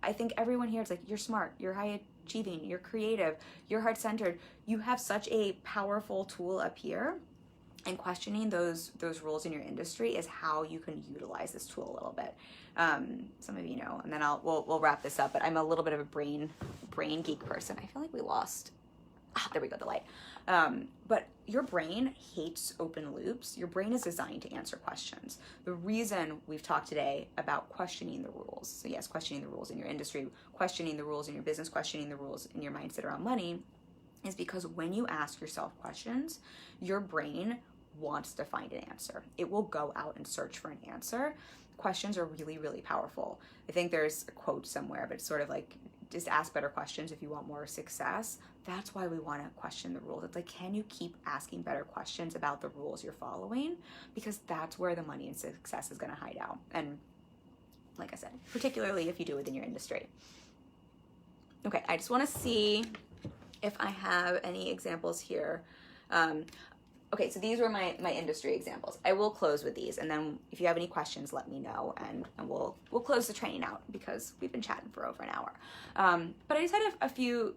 I think everyone here is like, you're smart, you're high achieving, you're creative, you're heart-centered. You have such a powerful tool up here. And questioning those rules in your industry is how you can utilize this tool a little bit. Some of you know, and then we'll wrap this up. But I'm a little bit of a brain geek person. I feel like we lost. There we go, the light. But your brain hates open loops. Your brain is designed to answer questions. The reason we've talked today about questioning the rules. So yes, questioning the rules in your industry, questioning the rules in your business, questioning the rules in your mindset around money, is because when you ask yourself questions, your brain wants to find an answer. It will go out and search for an answer. Questions are really, really powerful. I think there's a quote somewhere, but it's sort of like, just ask better questions if you want more success. That's why we want to question the rules. It's like, can you keep asking better questions about the rules you're following? Because that's where the money and success is going to hide out. And like I said, particularly if you do it in your industry. Okay, I just want to see if I have any examples here. Okay, so these were my industry examples. I will close with these, and then if you have any questions, let me know, and we'll close the training out because we've been chatting for over an hour. But I just had a few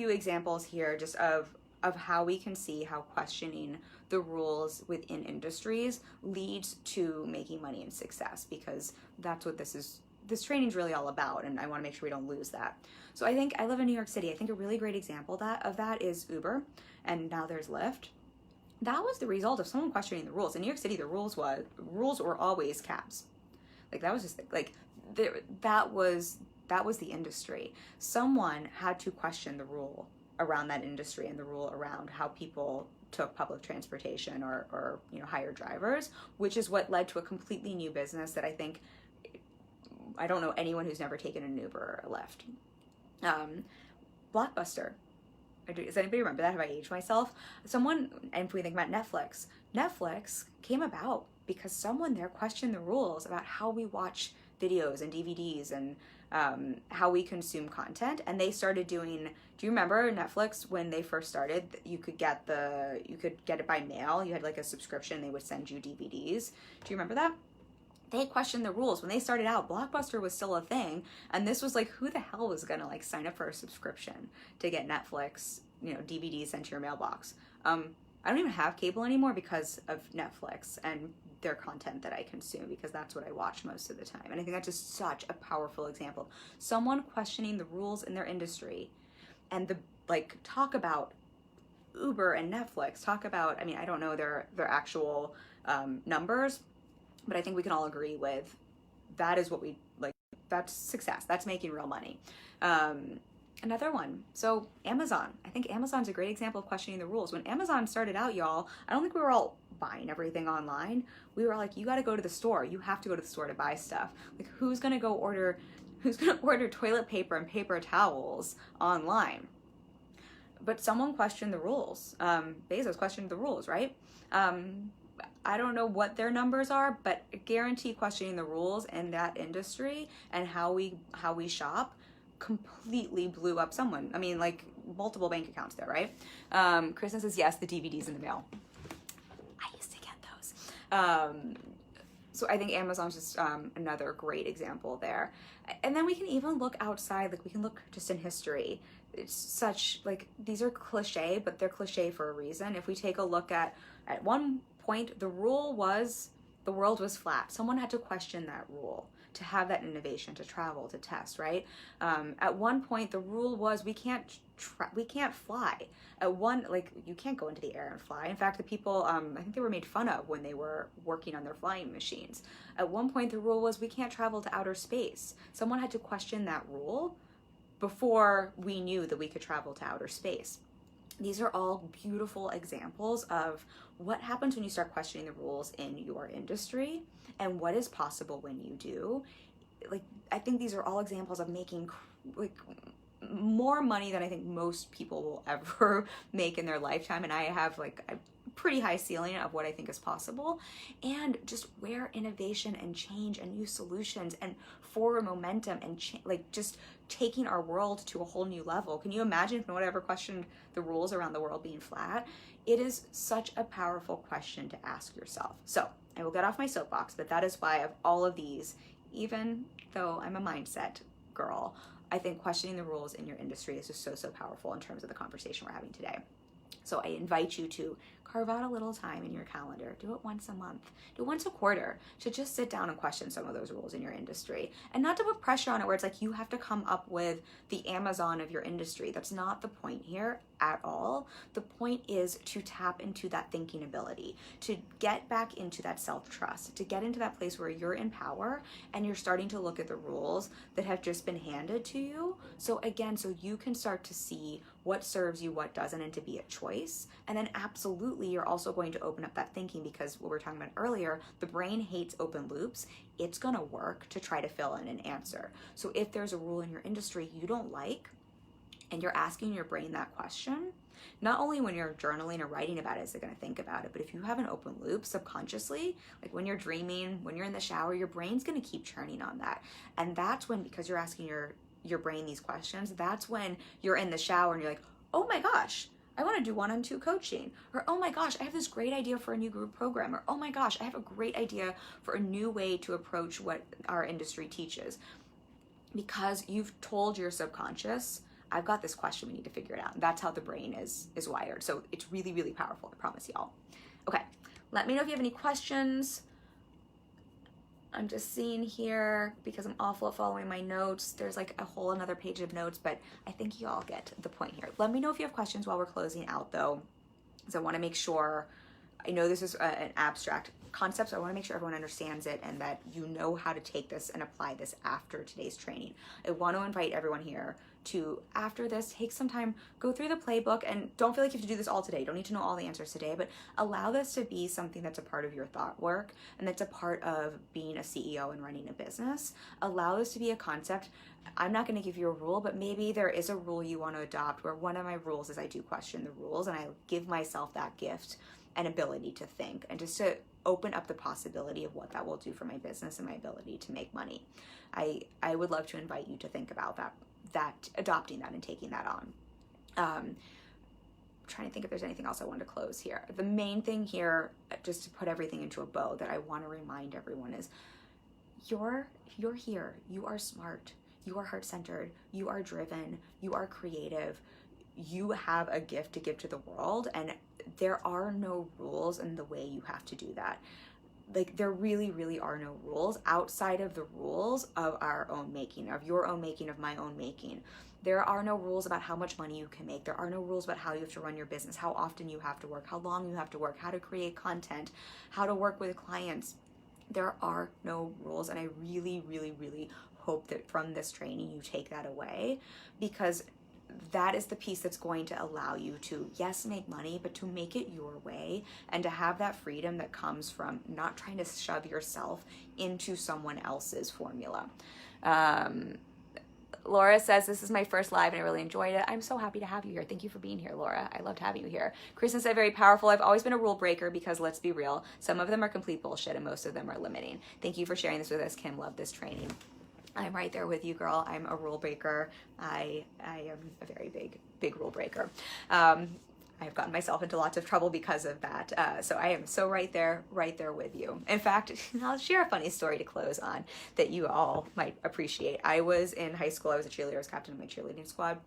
examples here just of how we can see how questioning the rules within industries leads to making money and success, because that's what this training is really all about, and I want to make sure we don't lose that. So I live in New York City. I think a really great example of that is Uber, and now there's Lyft. That was the result of someone questioning the rules. In New York City, the rules were always cabs. Like that was just like that was the industry. Someone had to question the rule around that industry and the rule around how people took public transportation or hired drivers, which is what led to a completely new business that I don't know anyone who's never taken an Uber or a Lyft. Blockbuster. Does anybody remember that? Have I aged myself? And if we think about Netflix came about because someone there questioned the rules about how we watch videos and DVDs and how we consume content. And they started doing, do you remember Netflix when they first started? You could get it by mail. You had like a subscription. They would send you DVDs. Do you remember that? They questioned the rules. When they started out, Blockbuster was still a thing, and this was like, who the hell was gonna like sign up for a subscription to get Netflix, DVDs sent to your mailbox? I don't even have cable anymore because of Netflix and their content that I consume, because that's what I watch most of the time. And I think that's just such a powerful example. Someone questioning the rules in their industry, and talk about Uber and Netflix, talk about, I don't know their actual numbers, but I think we can all agree with that is what we like. That's success. That's making real money. Another one. So Amazon. I think Amazon's a great example of questioning the rules. When Amazon started out, y'all, I don't think we were all buying everything online. We were like, you got to go to the store. You have to go to the store to buy stuff. Like, who's going to order toilet paper and paper towels online? But someone questioned the rules. Bezos questioned the rules, right? I don't know what their numbers are, but I guarantee questioning the rules in that industry and how we shop completely blew up someone. Like multiple bank accounts there, right? Kristen says, yes, the DVDs in the mail. I used to get those. So I think Amazon's just another great example there. And then we can even look outside, like we can look just in history. It's such, like, these are cliche, but they're cliche for a reason. If we take a look at one point, the rule was the world was flat. Someone had to question that rule to have that innovation, to travel, to test, right? At one point, the rule was we can't fly. You can't go into the air and fly. In fact, the people, I think they were made fun of when they were working on their flying machines. At one point, the rule was we can't travel to outer space. Someone had to question that rule before we knew that we could travel to outer space. These are all beautiful examples of what happens when you start questioning the rules in your industry and what is possible when you do. Like, I think these are all examples of making more money than I think most people will ever make in their lifetime. And I have like a pretty high ceiling of what I think is possible, and just where innovation and change and new solutions and forward momentum and just taking our world to a whole new level. Can you imagine if no one ever questioned the rules around the world being flat? It is such a powerful question to ask yourself. So I will get off my soapbox, but that is why of all of these, even though I'm a mindset girl, I think questioning the rules in your industry is just so powerful in terms of the conversation we're having today. So I invite you to carve out a little time in your calendar. Do it once a month, do it once a quarter, to just sit down and question some of those rules in your industry. And not to put pressure on it where it's like you have to come up with the Amazon of your industry. That's not the point here at all. The point is to tap into that thinking ability, to get back into that self-trust, to get into that place where you're in power and you're starting to look at the rules that have just been handed to you. So again, so you can start to see what serves you, what doesn't, and to be a choice. And then absolutely, you're also going to open up that thinking, because what we were talking about earlier, the brain hates open loops. It's gonna work to try to fill in an answer. So if there's a rule in your industry you don't like, and you're asking your brain that question, not only when you're journaling or writing about it is it going to think about it, but if you have an open loop subconsciously, like when you're dreaming, when you're in the shower, your brain's going to keep churning on that. And that's when, because you're asking your brain these questions, that's when you're in the shower and you're like, oh my gosh, I want to do one-on-two coaching, or oh my gosh, I have this great idea for a new group program, or oh my gosh, I have a great idea for a new way to approach what our industry teaches. Because you've told your subconscious, I've got this question, we need to figure it out. That's how the brain is wired. So it's really powerful, I promise y'all. Okay, let me know if you have any questions. I'm just seeing here, because I'm awful at following my notes, there's like a whole another page of notes, but I think you all get the point here. Let me know if you have questions while we're closing out though, because I wanna make sure, I know this is an abstract concept, so I wanna make sure everyone understands it and that you know how to take this and apply this after today's training. I wanna invite everyone here to, after this, take some time, go through the playbook, and don't feel like you have to do this all today. Don't need to know all the answers today, but allow this to be something that's a part of your thought work and that's a part of being a CEO and running a business. Allow this to be a concept. I'm not going to give you a rule, but maybe there is a rule you want to adopt where one of my rules is I do question the rules, and I give myself that gift and ability to think and just to open up the possibility of what that will do for my business and my ability to make money. I would love to invite you to think about that adopting that and taking that on. I'm trying to think if there's anything else I wanted to close here. The main thing here, just to put everything into a bow, that I want to remind everyone is you're here, you are smart, you are heart-centered, you are driven, you are creative, you have a gift to give to the world, and there are no rules in the way you have to do that. Like, there really are no rules outside of the rules of our own making, of your own making, of my own making. There are no rules about how much money you can make. There are no rules about how you have to run your business, how often you have to work, how long you have to work, how to create content, how to work with clients. There are no rules, and I really hope that from this training you take that away, because that is the piece that's going to allow you to, yes, make money, but to make it your way and to have that freedom that comes from not trying to shove yourself into someone else's formula. Laura says, this is my first live and I really enjoyed it. I'm so happy to have you here. Thank you for being here, Laura. I loved having you here. Kristen said, very powerful. I've always been a rule breaker because, let's be real, some of them are complete bullshit and most of them are limiting. Thank you for sharing this with us, Kim. Love this training. I'm right there with you, girl. I'm a rule breaker. I am a very big rule breaker. I've gotten myself into lots of trouble because of that. So I am so right there with you. In fact, I'll share a funny story to close on that you all might appreciate. I was in high school. I was a cheerleader. I was captain of my cheerleading squad.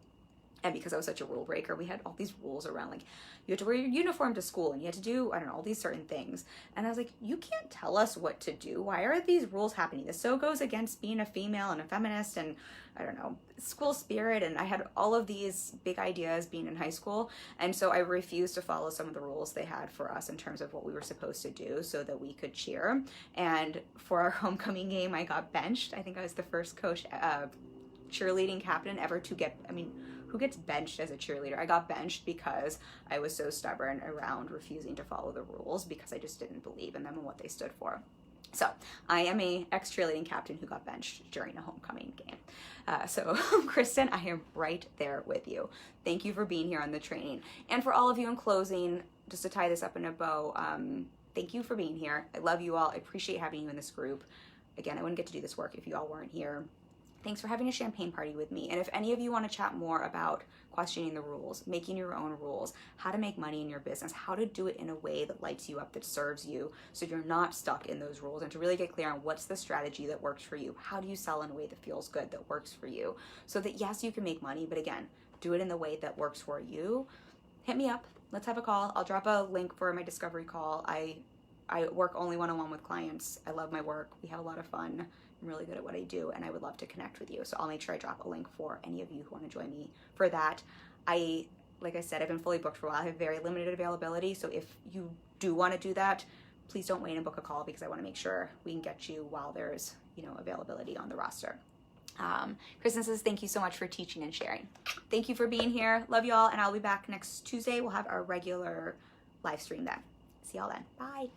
And because I was such a rule breaker, we had all these rules around, like, you had to wear your uniform to school and you had to do, I don't know, all these certain things. And I was like, you can't tell us what to do. Why are these rules happening? This so goes against being a female and a feminist and, I don't know, school spirit. And I had all of these big ideas being in high school. And so I refused to follow some of the rules they had for us in terms of what we were supposed to do so that we could cheer. And for our homecoming game, I got benched. I think I was the first coach, cheerleading captain ever to get, I mean, who gets benched as a cheerleader? I got benched because I was so stubborn around refusing to follow the rules because I just didn't believe in them and what they stood for. So I am a ex-cheerleading captain who got benched during a homecoming game. So Kristen, I am right there with you. Thank you for being here on the training. And for all of you in closing, just to tie this up in a bow, thank you for being here. I love you all. I appreciate having you in this group. Again, I wouldn't get to do this work if you all weren't here. Thanks for having a champagne party with me. And if any of you want to chat more about questioning the rules, making your own rules, how to make money in your business, how to do it in a way that lights you up, that serves you, so you're not stuck in those rules, and to really get clear on what's the strategy that works for you, how do you sell in a way that feels good, that works for you, so that yes, you can make money, but again, do it in the way that works for you, hit me up. Let's have a call. I'll drop a link for my discovery call. I work only one-on-one with clients. I love my work. We have a lot of fun. I'm really good at what I do, and I would love to connect with you. So I'll make sure I drop a link for any of you who want to join me for that. Like I said, I've been fully booked for a while. I have very limited availability. So if you do want to do that, please don't wait and book a call, because I want to make sure we can get you while there's, availability on the roster. Kristen says, thank you so much for teaching and sharing. Thank you for being here. Love y'all. And I'll be back next Tuesday. We'll have our regular live stream then. See y'all then. Bye.